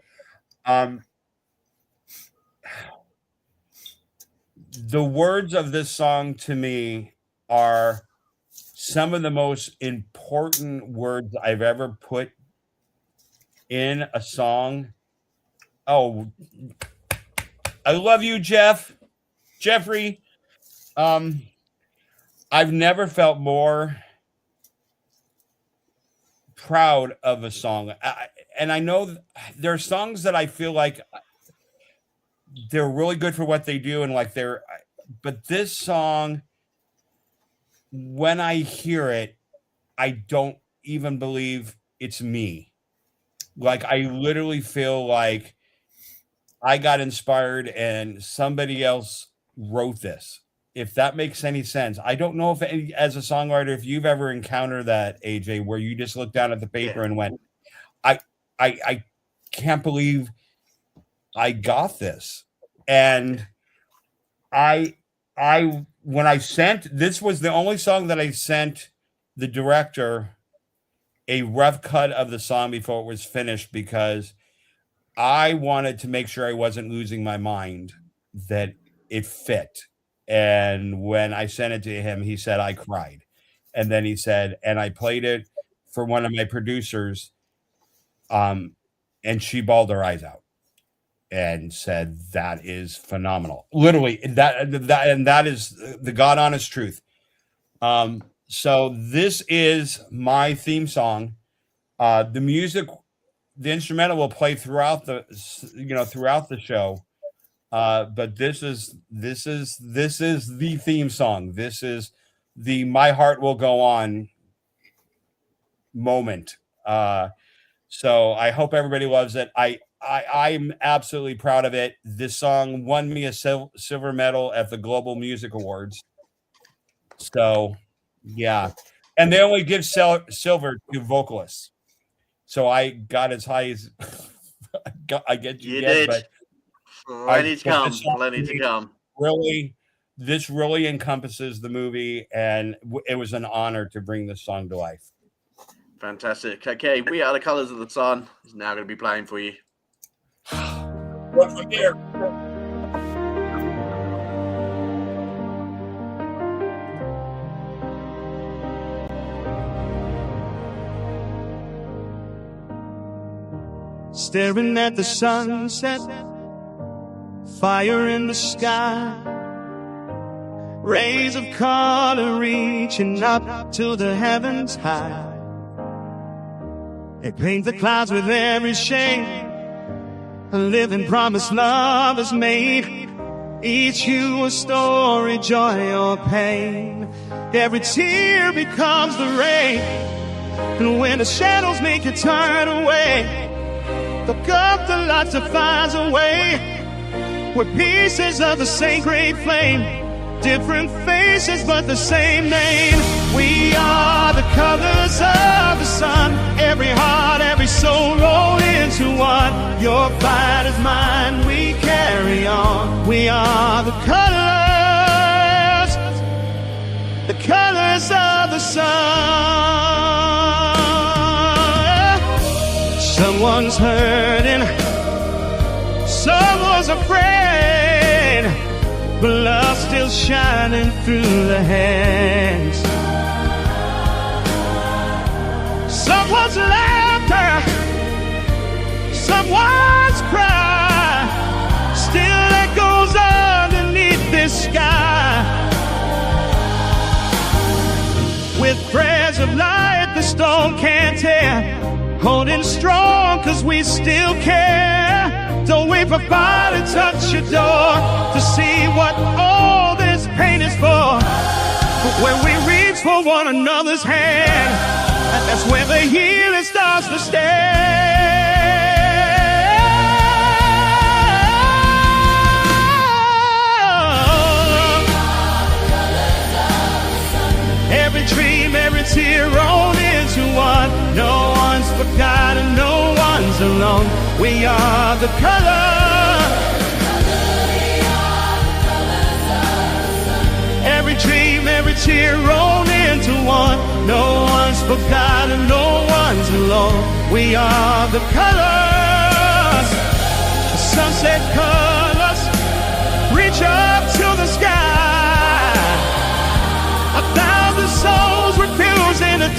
the words of this song to me are some of the most important words I've ever put in a song. Oh, I love you, Jeffrey. I've never felt more proud of a song. And I know there are songs that I feel like they're really good for what they do. And like but this song, when I hear it, I don't even believe it's me. Like, I literally feel like I got inspired and somebody else wrote this. If that makes any sense. I don't know if as a songwriter, if you've ever encountered that, AJ, where you just looked down at the paper and went, I can't believe I got this. And when I sent, this was the only song that I sent the director a rough cut of the song before it was finished, because I wanted to make sure I wasn't losing my mind, that it fit. And when I sent it to him, he said, I cried. And then he said, and I played it for one of my producers, and she bawled her eyes out and said, that is phenomenal. Literally, that is the God honest truth. So this is my theme song. The music, the instrumental will play throughout the show. But this is the theme song. This is the My Heart Will Go On moment. So I hope everybody loves it. I'm absolutely proud of it. This song won me a silver medal at the Global Music Awards. So yeah, and they only give silver to vocalists. So I got as high as I get you get, but plenty to come. Really, this really encompasses the movie, and it was an honor to bring this song to life. Fantastic. Okay, We Are the Colors of the Sun is now going to be playing for you. What from here? Staring at the sunset, fire in the sky, rays of color reaching up to the heavens high. They paint the clouds with every shade, a living promise love is made. Each hue a story, joy or pain. Every tear becomes the rain, and when the shadows make you turn away, look up, the light defines a way. We're pieces of the same great flame, different faces but the same name. We are the colors of the sun, every heart, every soul rolled into one. Your fight is mine, we carry on. We are the colors of the sun. Someone's hurting, someone's afraid, but love's still shining through the hands. Someone's laughter, someone's cry, still echoes underneath this sky. With prayers of light the storm can't tear, holding strong cause we still care. Don't wait for fire to touch your door to see what all this pain is for. But when we reach for one another's hand, that's when the healing starts to stand. Every dream, every tear rolled into one. No one's forgotten, no one's alone. We are the color. Every dream, every tear rolled into one. No one's forgotten, no one's alone. We are the colors. The sunset colors reach up to the sky.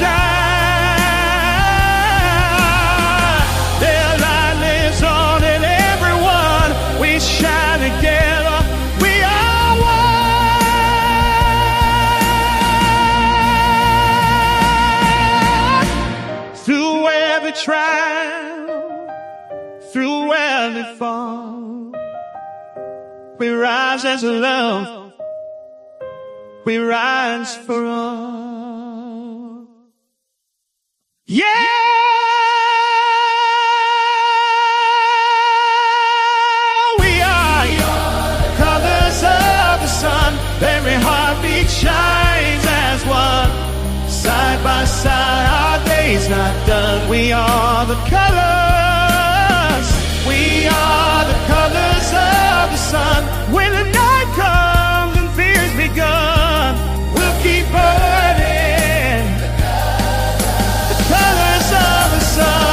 die. Their light lives on in everyone. We shine together. We are one. Through every trial, through every fall, we rise as a love. We rise for all. Yeah! We are colors of the sun. Every heartbeat shines as one. Side by side, our day's not done. We are the colors. We are the colors of the sun. When the night comes and fears begun, we'll keep burning the colors of the sun.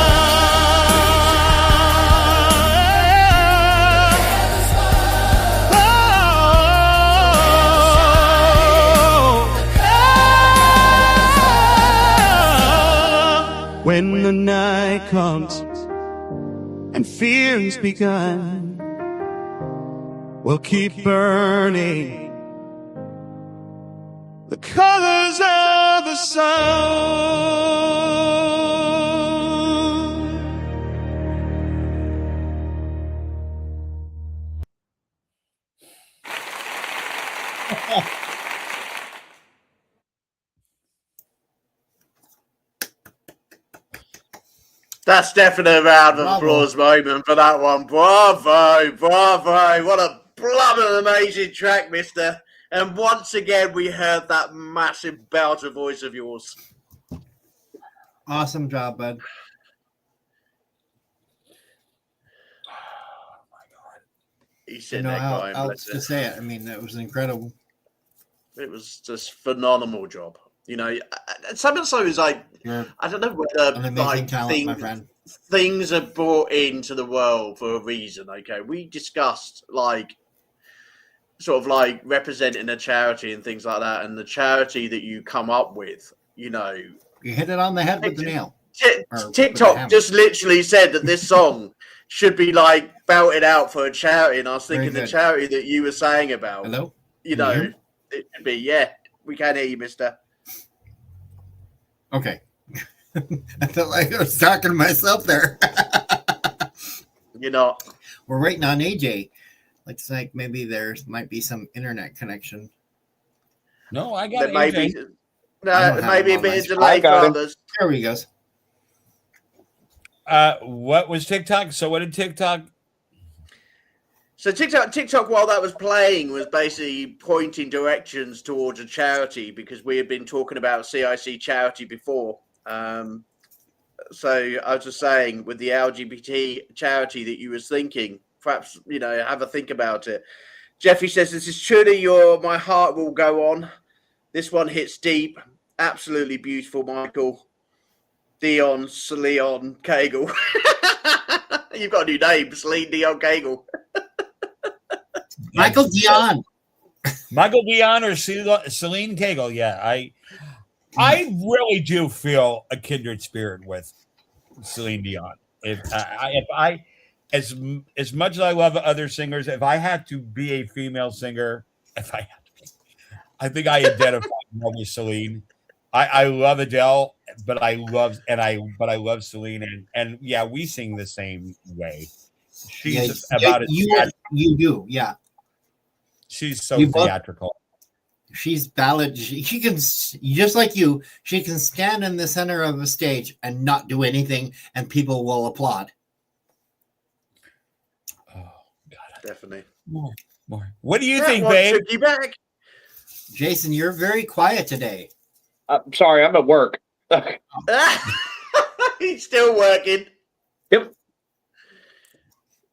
When the night comes and fear's begun, we'll keep burning the colors of the sun. That's definitely a round of Bravo. applause moment for that one. Bravo, bravo. What a blooming amazing track, mister. And once again, we heard that massive belter voice of yours. Awesome job, bud. He's sitting know there how crying. else bless to him. say it. I mean, it was incredible. It was just phenomenal job. You know, some of those like, You're I don't know whether an amazing like talent, my friend. things are brought into the world for a reason. Okay, we discussed like sort of like representing a charity and things like that, and the charity that you come up with. You know, You hit it on the head with the nail. Or with the TikTok hammer. just literally said that this song should be like belted out for a charity, and I was Very thinking the good. charity that you were saying about. Hello? You Can you hear know, me? it should be we can hear you, mister. Okay. I felt like I was talking to myself there. You're not. We're waiting on AJ. Looks like maybe there might be some internet connection. No, I got There may AJ. be, I don't have maybe him a on my bit of screen. delay I for got him. others. There he goes. What was TikTok? So what did TikTok? So TikTok, while that was playing, was basically pointing directions towards a charity because we had been talking about CIC charity before. So I was just saying, with the LGBT charity that you was thinking, perhaps have a think about it. Jeffrey says, "This is truly my heart will go on. This one hits deep, absolutely beautiful, Michael." Celine Cagle. You've got a new name, Celine Dion Cagle. Michael Dion. Michael Dion or Celine Cagle? Yeah, I really do feel a kindred spirit with Celine Dion. If I as much as I love other singers, if I had to be a female singer, I think I identify more with Celine. I love Adele, but I love Celine, and yeah, we sing the same way. She's about as you do, yeah. She's so You both- theatrical. She's ballad. She can, just like you, she can stand in the center of a stage and not do anything, and people will applaud. Oh God, Definitely. more. What do you think, What babe? took you back? Jason, you're very quiet today. I'm sorry, I'm at work. He's still working. Yep.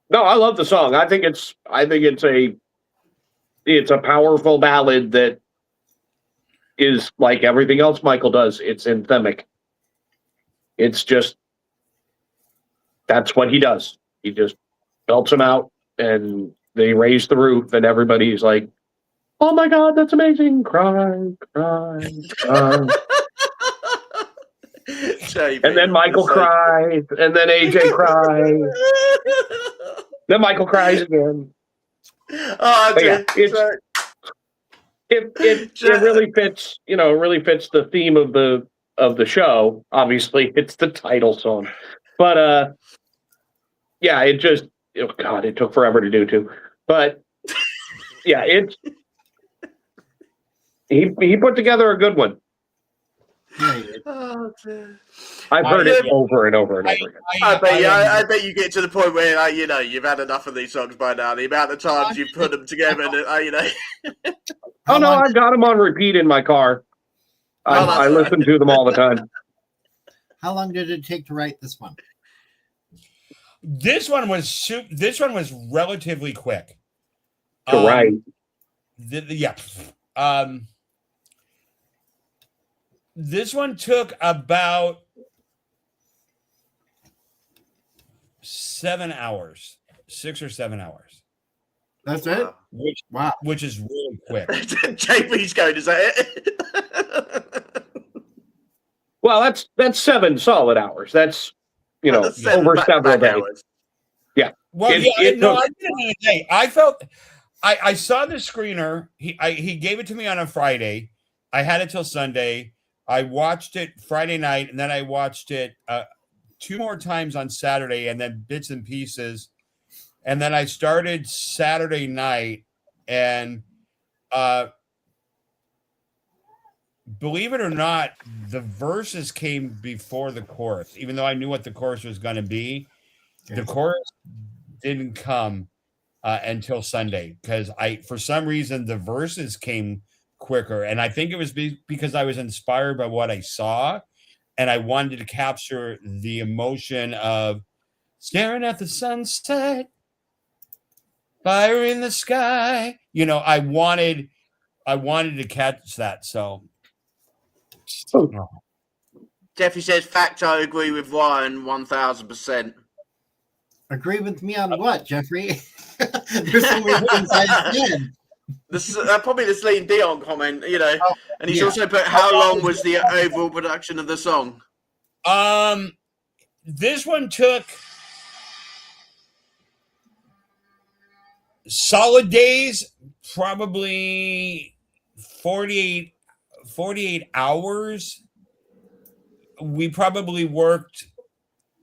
No, I love the song. I think it's a powerful ballad that is like everything else Michael does. It's anthemic. It's just, that's what he does. He just belts them out and they raise the roof and everybody's like, "Oh my God, that's amazing." Cry, cry, cry. And then Michael cries, and then AJ cries. Then Michael cries again. Oh, yeah, it really fits, really fits the theme of the show. Obviously, it's the title song, but yeah, it just, oh God, it took forever to do too. But yeah, he put together a good one. Oh, I've heard it over and over and over again. I bet you get to the point where you've had enough of these songs by now. The amount of times you've put them together, Oh no, I've got them on repeat in my car. I listen to them all the time. How long did it take to write this one? This one was relatively quick. To write. Yeah. This one took about 7 hours, 6 or 7 hours. That's it? Which is really quick. JP's going, is that it? Well, that's 7 solid hours. That's, over several days. Hours. Yeah. Well, I didn't know a day. I felt I saw the screener. He gave it to me on a Friday. I had it till Sunday. I watched it Friday night, and then I watched it 2 more times on Saturday, and then bits and pieces. And then I started Saturday night, and believe it or not, the verses came before the chorus. Even though I knew what the chorus was going to be, the chorus didn't come until Sunday, because for some reason, the verses came quicker. And I think it was because I was inspired by what I saw, and I wanted to capture the emotion of staring at the sunset, fire in the sky. I wanted to catch that. So Jeffrey says, fact, I agree with Ryan 1000%. Agree with me on what, Jeffrey? There's so many things I said. This is probably the Celine Dion comment, and he's also put, how long was the overall production of the song? This one took solid days, probably 48 hours. We probably worked,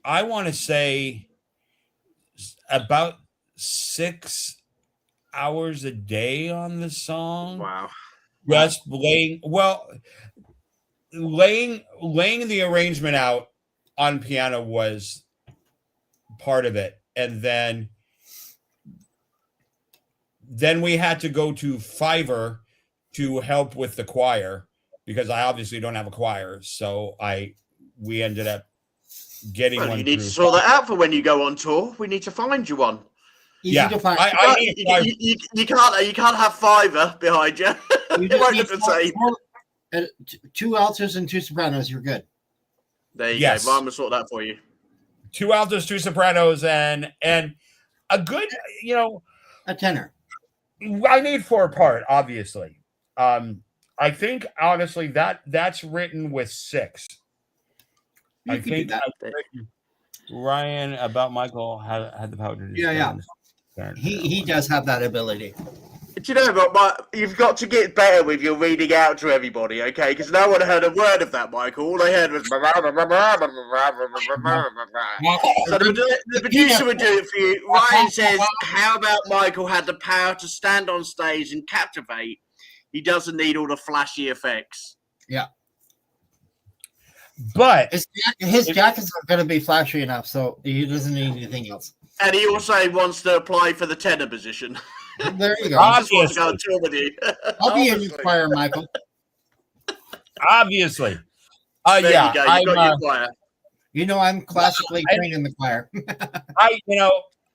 I want to say, about 6 hours a day on the song. Wow. Just laying the arrangement out on piano was part of it. And then we had to go to Fiverr to help with the choir, because I obviously don't have a choir. So we ended up getting one. You need to sort that out for when you go on tour. We need to find you one. Easy to find. You can't have Fiverr behind you. It won't look the same. 2 altos and 2 sopranos. You're good. There you go. Ryan will sort that for you. 2 altos, 2 sopranos, and a good, a tenor. I need 4 part, obviously. I think honestly that's written with 6. I think Ryan about Michael had the power to do. Yeah. He does have that ability. Do you know what, you've got to get better with your reading out to everybody, okay? Because no one heard a word of that, Michael. All they heard was... So the producer would do it for you. Ryan says, how about Michael had the power to stand on stage and captivate? He doesn't need all the flashy effects. Yeah. But his jacket's not going to be flashy enough, so he doesn't need anything else. And he also wants to apply for the tenor position. There you go. He just wants to go on tour with you. I'll be in your choir, Michael. Obviously. There you go. You got your choir. I'm classically trained in the choir.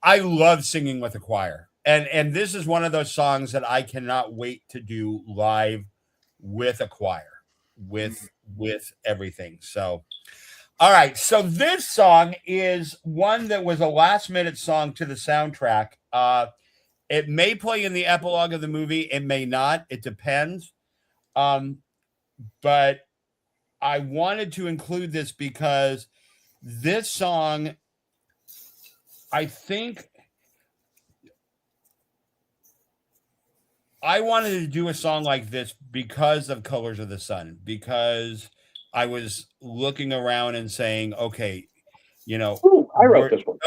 I love singing with a choir. And this is one of those songs that I cannot wait to do live with a choir, with everything. So, all right. So this song is one that was a last-minute song to the soundtrack. It may play in the epilogue of the movie. It may not. It depends. But I wanted to include this because this song, I think I wanted to do a song like this because of Colors of the Sun, because I was looking around and saying, okay, you know, Ooh, I wrote this one.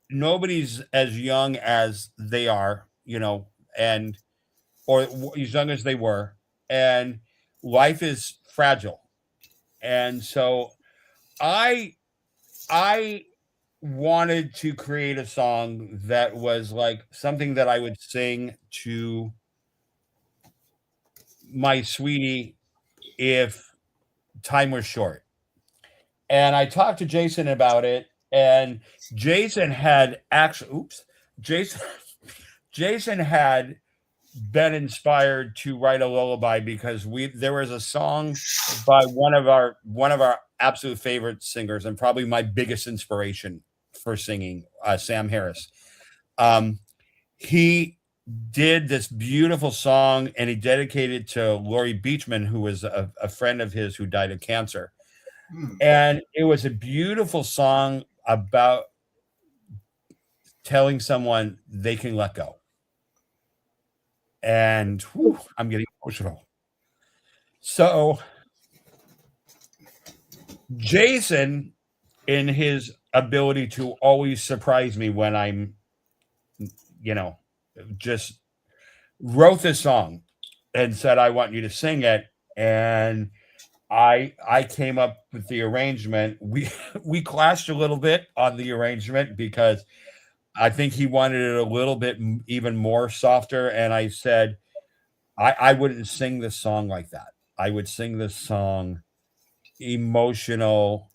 Nobody's as young as they are, you know, and or as young as they were, and life is fragile. And so I wanted to create a song that was like something that I would sing to my sweetie if time was short. And I talked to Jason about it, and Jason had actually Jason had been inspired to write a lullaby because there was a song by one of our absolute favorite singers and probably my biggest inspiration for singing, Sam Harris. He did this beautiful song and he dedicated it to Laurie Beachman, who was a friend of his who died of cancer. And it was a beautiful song about telling someone they can let go. And whew, I'm getting emotional. So Jason, in his ability to always surprise me when I'm, you know, just wrote this song and said, I want you to sing it. And I came up with the arrangement. We clashed a little bit on the arrangement because I think he wanted it a little bit even more softer. And I said, I wouldn't sing this song like that. I would sing this song emotional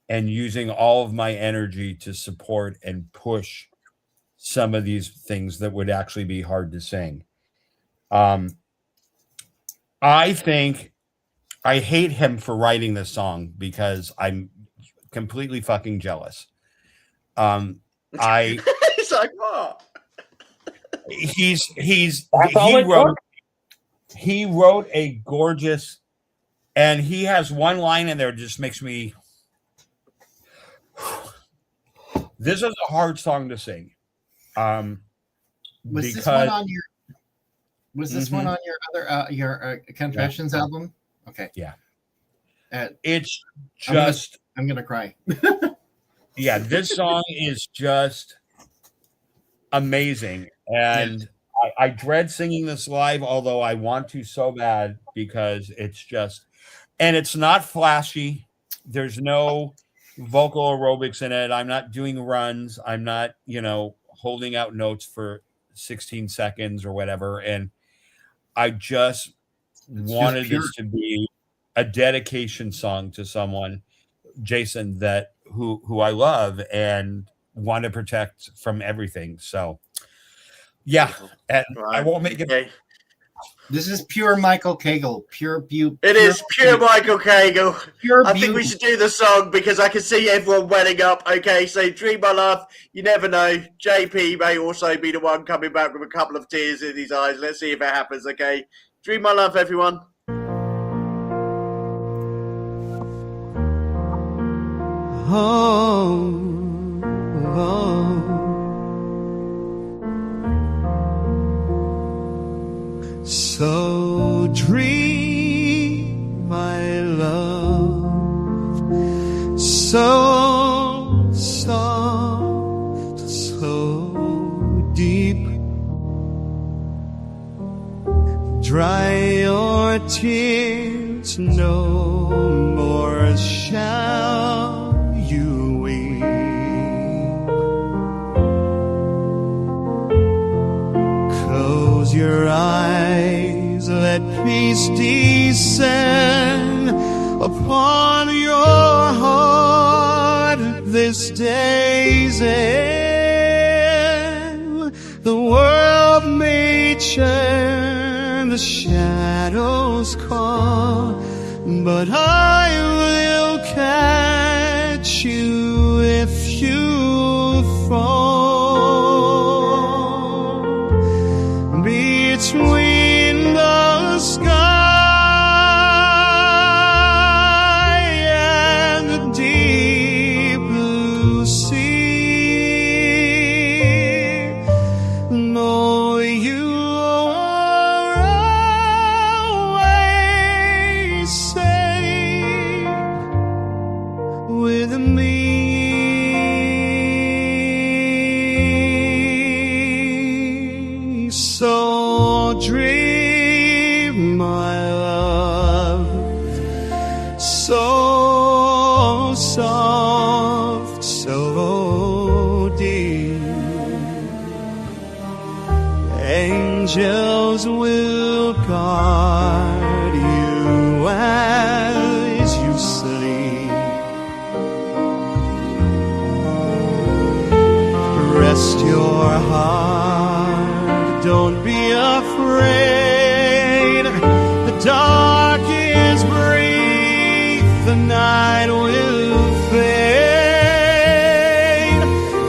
and using all of my energy to support and push some of these things that would actually be hard to sing. I think I hate him for writing this song because I'm completely fucking jealous. It's like what? He wrote a gorgeous, and he has one line in there that just makes me. This is a hard song to sing. Was this one on your? Was this one on your other your Confessions album? Okay. Yeah. It's just. I'm gonna cry. Yeah, this song is just amazing, and I dread singing this live, although I want to so bad because it's just, and it's not flashy. There's no vocal aerobics in it. I'm not doing runs. I'm not, you know, holding out notes for 16 seconds or whatever. And I just wanted this to be a dedication song to someone, Jason, that who I love and want to protect from everything. So yeah, and I won't make it. Okay. This is pure Michael Cagle. It is pure Michael Cagle. I think we should do the song because I can see everyone welling up. Okay, so Dream My Life. You never know. JP may also be the one coming back with a couple of tears in his eyes. Let's see if it happens. Okay, Dream My Life, everyone. So dream, my love, so soft, so deep. Dry your tears, no more shall you weep. Close your eyes, let peace descend upon your heart this day's end. The world may turn, the shadows call, but I will catch you if you fall between the skies dream, my love, so soft, so deep. Angels will guard you as you sleep. Rest your heart, don't be afraid. The dark is brief, the night will fade.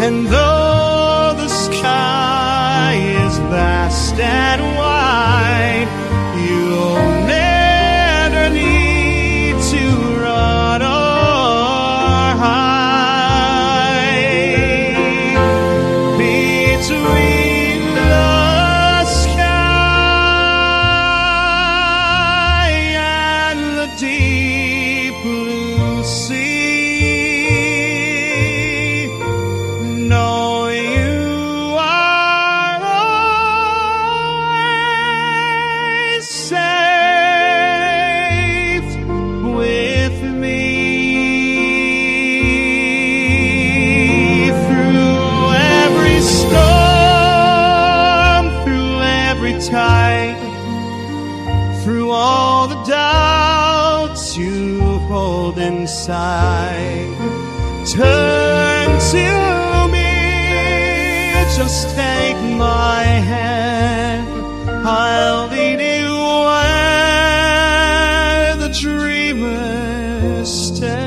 And though the sky is vast and wide, you'll never need to run or hide. Between the sky and the deep blue sea, know you are always safe with me. Through every storm, through every tide, through all the doubts you hold inside, turn to me, just take my hand, I'll lead you where the dreamers stand.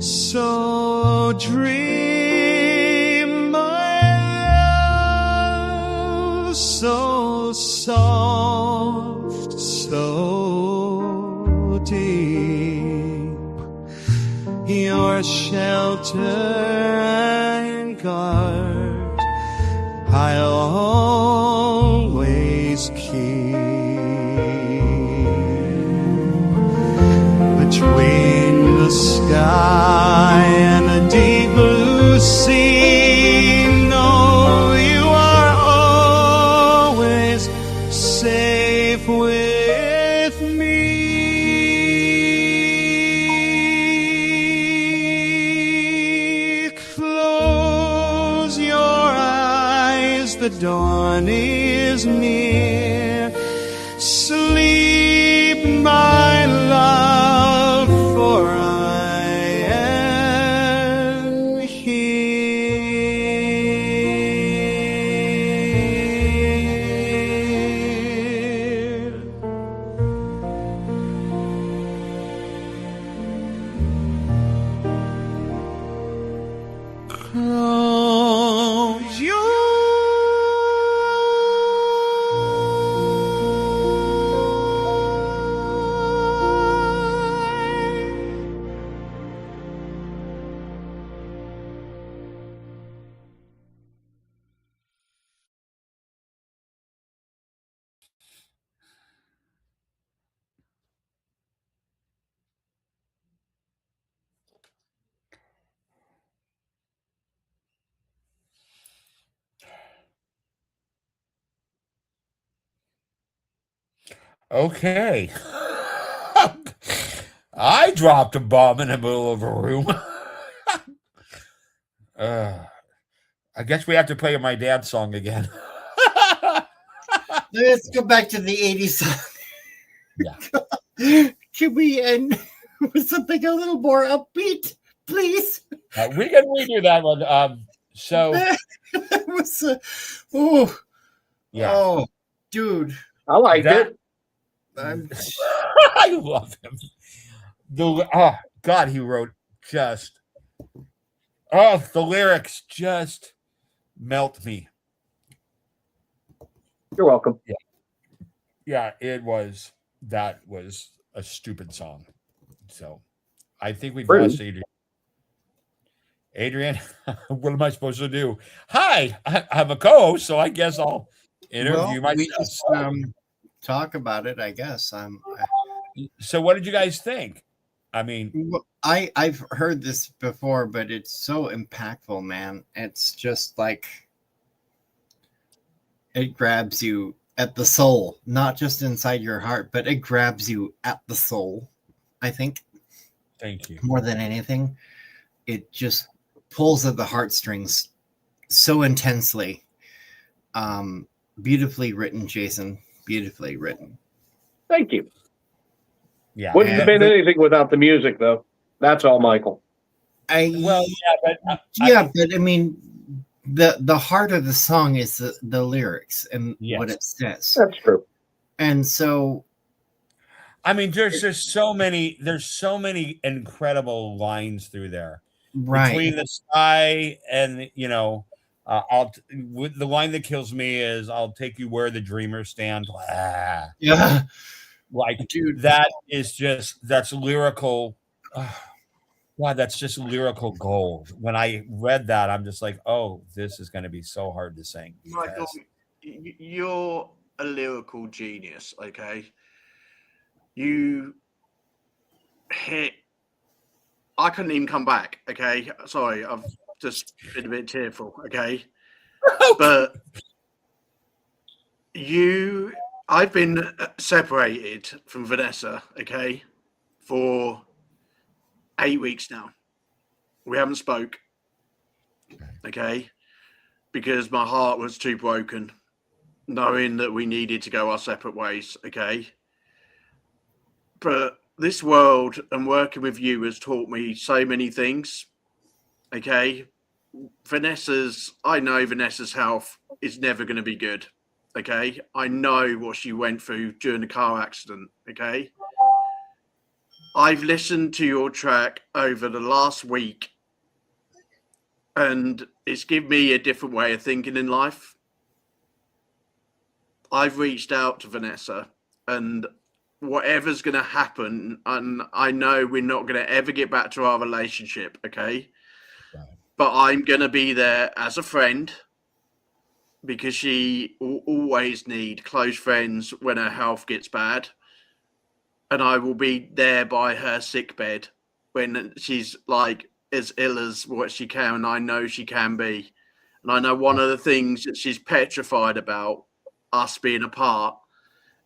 So dream, my love, so soft, so deep. Your shelter and guard I'll always keep. Between the sky and the deep blue sea, know you are always safe with me. Close your eyes, the dawn is near. Sleep, my love, for I am here. Close your Okay. I dropped a bomb in the middle of a room. I guess we have to play my dad's song again. Let's go back to the 80s song. Yeah. Can we end with something a little more upbeat, please? We can redo that one. So That was, oh, yeah, oh, dude. I liked it. I love him. Oh God, he wrote just the lyrics just melt me. You're welcome. Yeah, that was a stupid song. So I think we've lost Adrian. Adrian, what am I supposed to do? Hi, I'm a co-host, so I guess I'll interview myself. We just talk about it, I guess. So what did you guys think? I mean, Well, I've heard this before, but it's so impactful, man. It's just like it grabs you at the soul, not just inside your heart, but it grabs you at the soul. I think thank you. more than anything, it just pulls at the heartstrings so intensely. Beautifully written, Jason. Beautifully written. Thank you. Yeah. Wouldn't have been anything without the music, though. That's all, Michael. Well, but I mean, the heart of the song is the lyrics and what it says. That's true. And so, I mean, there's so many incredible lines through there. right. Between the sky and the line that kills me is "I'll take you where the dreamers stand." Yeah. Like, Dude. That's lyrical. Wow, that's just lyrical gold. When I read that, I'm just like, oh, this is going to be so hard to sing. Michael, you're a lyrical genius, okay? You hit. I couldn't even come back, okay? Sorry, I've just been a bit tearful, okay? But I've been separated from Vanessa, okay, for 8 weeks now. We haven't spoke, okay, because my heart was too broken, knowing that we needed to go our separate ways, okay. But this world and working with you has taught me so many things, okay. I know Vanessa's health is never going to be good, okay. I know what she went through during the car accident, okay. I've listened to your track over the last week and it's given me a different way of thinking in life. I've reached out to Vanessa and whatever's going to happen, and I know we're not going to ever get back to our relationship, okay? Right. But I'm going to be there as a friend because she will always need close friends when her health gets bad. And I will be there by her sick bed when she's like as ill as what she can, and I know she can be. And I know one of the things that she's petrified about us being apart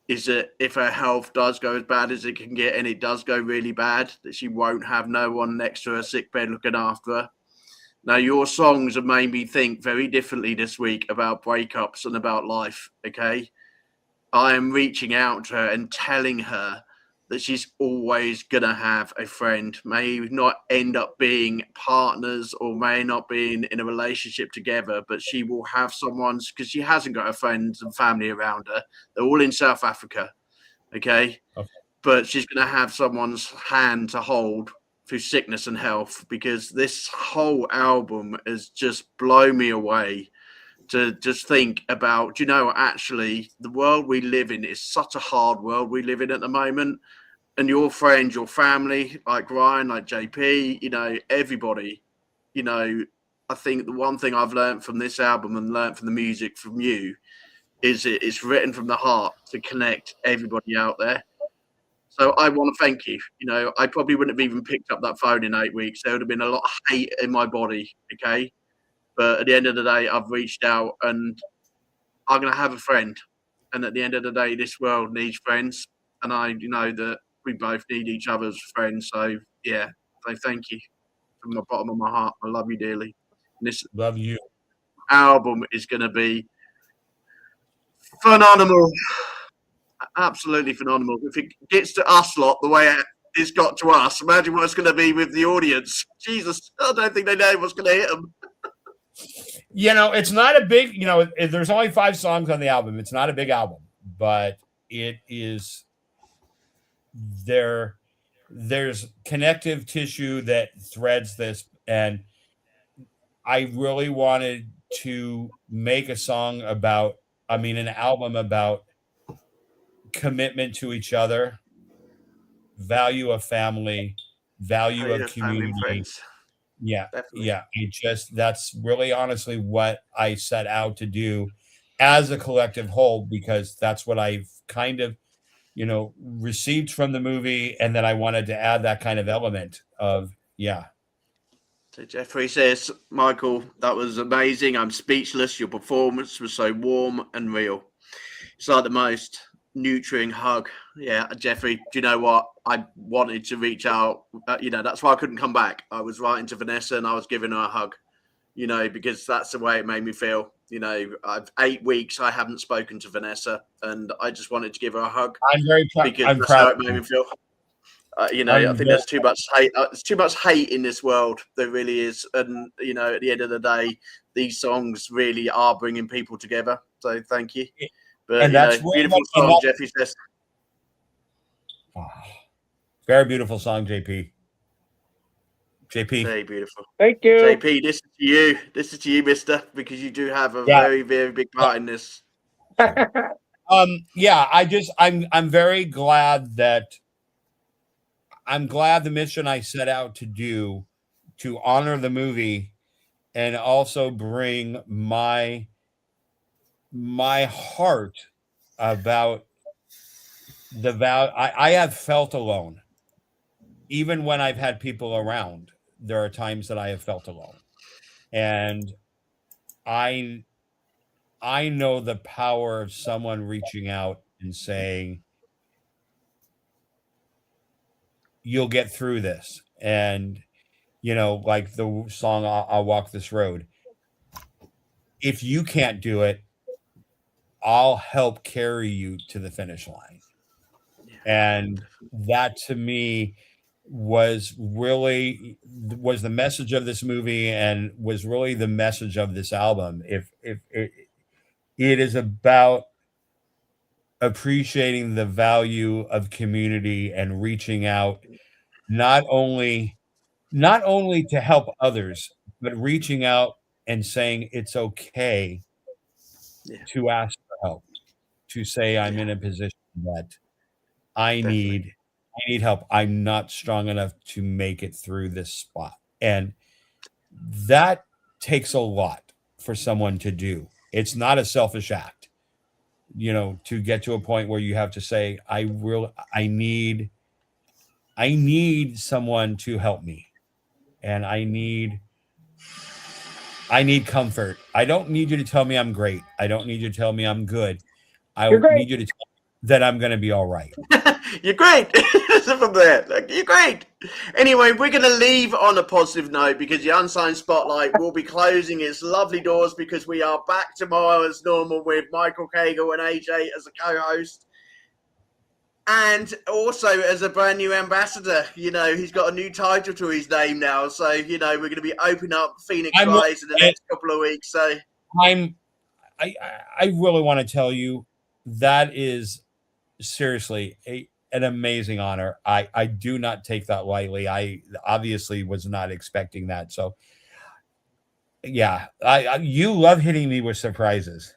is that if her health does go as bad as it can get, and it does go really bad, that she won't have no one next to her sick bed looking after her. Now, your songs have made me think very differently this week about breakups and about life, okay? I am reaching out to her and telling her that she's always going to have a friend, may not end up being partners or may not be in a relationship together, but she will have someone's, because she hasn't got her friends and family around her. They're all in South Africa, okay? But she's going to have someone's hand to hold through sickness and health, because this whole album has just blown me away to just think about, actually the world we live in is such a hard world we live in at the moment. And your friends, your family, like Ryan, like JP, everybody, I think the one thing I've learned from this album and learned from the music from you is it's written from the heart to connect everybody out there. So I want to thank you. I probably wouldn't have even picked up that phone in 8 weeks. There would have been a lot of hate in my body, okay? But at the end of the day, I've reached out and I'm going to have a friend. And at the end of the day, this world needs friends. And I know that we both need each other as friends. So, yeah, so thank you from the bottom of my heart. I love you dearly. And this love you. Album is going to be phenomenal. Absolutely phenomenal. If it gets to us lot the way it's got to us, imagine what it's going to be with the audience. Jesus, I don't think they know what's going to hit them. It's not a big, there's only 5 songs on the album. It's not a big album, but it is there's connective tissue that threads this. And I really wanted to make an album about commitment to each other, value of family, value of community. Yeah. Definitely. Yeah. That's really honestly what I set out to do as a collective whole, because that's what I've kind of received from the movie, and then I wanted to add that kind of element of So Jeffrey says, Michael, that was amazing. I'm speechless. Your performance was so warm and real. It's like the most nurturing hug. Yeah, Jeffrey, do you know what? I wanted to reach out. That's why I couldn't come back. I was writing to Vanessa and I was giving her a hug, because that's the way it made me feel. I've 8 weeks I haven't spoken to Vanessa, and I just wanted to give her a hug. I'm very because I'm that's proud how it made me feel. I think there's too much hate. There's too much hate in this world. There really is, and at the end of the day, these songs really are bringing people together. So thank you. But and that's beautiful song, Jeffy says. Very beautiful song, JP. Very beautiful. Thank you, JP. This is to you. This is to you, Mister, because you do have a very, very big part in this. I'm very glad that. I'm glad the mission I set out to do, to honor the movie and also bring my heart about the value. I have felt alone. Even when I've had people around, there are times that I have felt alone. And I know the power of someone reaching out and saying, you'll get through this. And, like the song, I'll Walk This Road. If you can't do it, I'll help carry you to the finish line. And that to me was the message of this movie, and was really the message of this album. If it is about appreciating the value of community and reaching out, not only to help others, but reaching out and saying it's okay to ask for help, to say I'm in a position that I need help. I'm not strong enough to make it through this spot. And that takes a lot for someone to do. It's not a selfish act, to get to a point where you have to say, I need someone to help me. And I need comfort. I don't need you to tell me I'm great. I don't need you to tell me I'm good. I need you to tell me that I'm going to be all right. You're great. From there, you're great. Anyway, we're going to leave on a positive note, because the Unsigned Spotlight will be closing its lovely doors, because we are back tomorrow as normal with Michael Cagle and AJ as a co-host. And also as a brand new ambassador. He's got a new title to his name now. So, we're going to be opening up Phoenix Rise in the next couple of weeks. So I really want to tell you, that is seriously an amazing honor. I do not take that lightly. I obviously was not expecting that. So yeah, you love hitting me with surprises.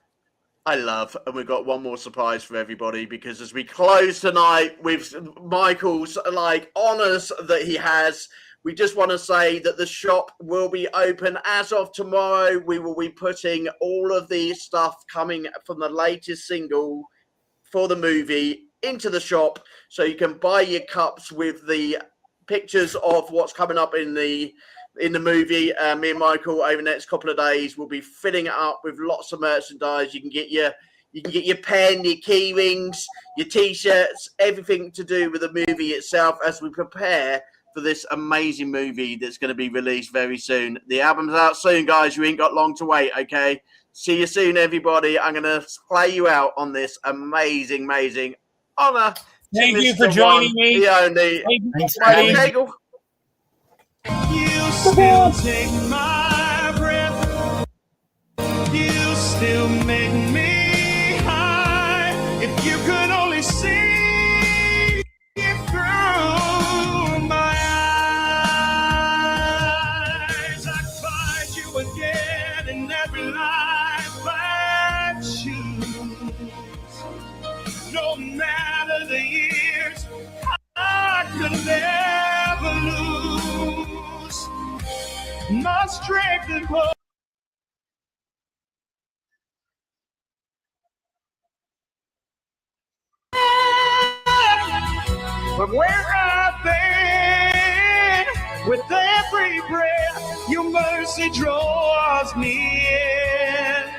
And we've got one more surprise for everybody, because as we close tonight with Michael's honors that he has, we just want to say that the shop will be open as of tomorrow. We will be putting all of the stuff coming from the latest single for the movie into the shop, so you can buy your cups with the pictures of what's coming up in the movie. Me and Michael over the next couple of days will be filling it up with lots of merchandise. You can get your pen, your key rings, your t-shirts, everything to do with the movie itself, as we prepare for this amazing movie that's going to be released very soon. The album's out soon, guys. You ain't got long to wait, okay? See you soon, everybody. I'm going to play you out on this amazing honor. Thank you for joining me. The only Michael Cagle. You still take my breath. You still make me high. If you could only see it through my eyes, I'd find you again in every life I choose. No matter the years, I could never lose my strength and hope. every breath, your mercy draws me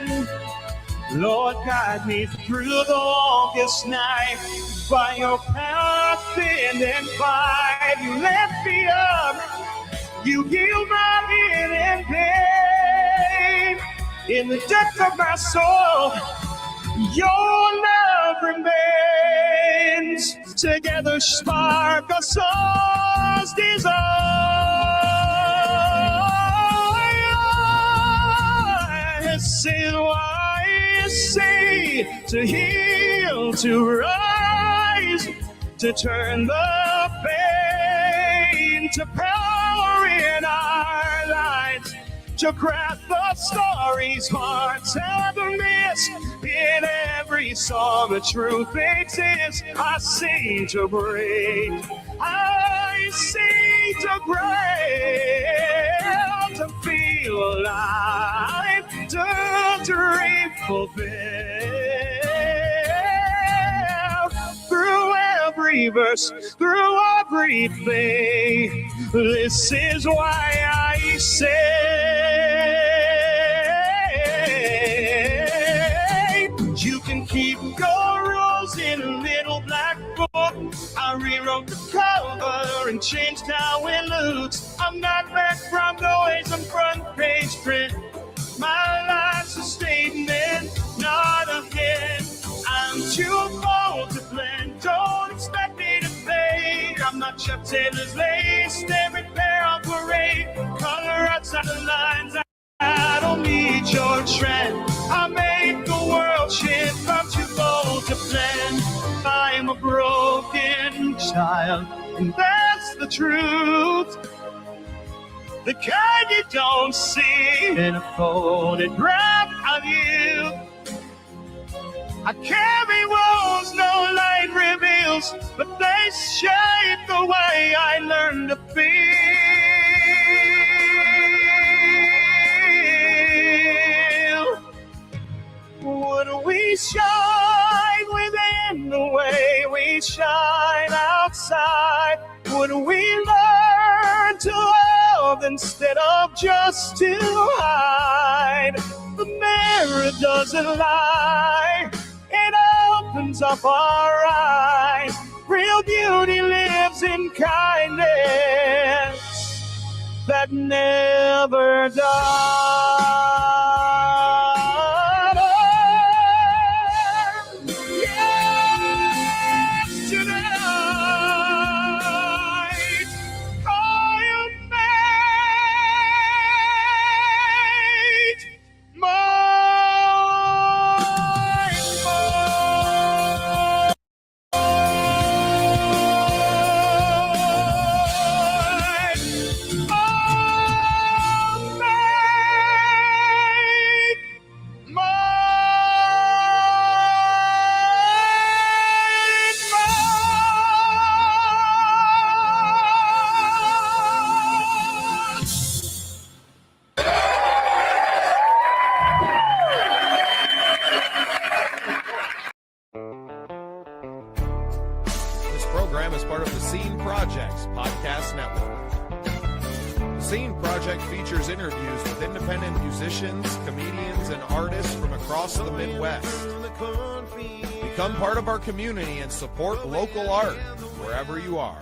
in. Lord, guide me through the longest night. By your power, thin and fight, you lift me up. You heal my hidden pain. In the depth of my soul, your love remains. Together, spark a soul's desire. This is why I say to heal, to rise, to turn the pain to power in our lives, to craft the stories hearts have missed. In every song the truth exists. I sing to break, I sing to break, to feel alive, to dream fulfilled. Through every verse, through everything, this is why I say, you can keep your rules in a little black book. I rewrote the cover and changed how it looks. I'm not back from noise and front page print. My life's a statement, not a hit. I'm too bold to blend, don't expect me to fade. I'm not Chuck Taylor's lace, every pair on parade. Color outside the lines, I don't need your trend. I make the world shift, I'm too bold to blend. I'm a broken child, and that's the truth. The kind you don't see in a photograph of you. I carry wounds no light reveals, but they shape the way I learn to feel. Would we shine within the way we shine outside? Would we learn to love instead of just to hide? The mirror doesn't lie, it opens up our eyes. Real beauty lives in kindness that never dies. Yes, tonight I am made This program is part of the Scene Project's podcast network. The Scene Project features interviews with independent musicians, comedians, and artists from across the Midwest. Become part of our community and support local art wherever you are.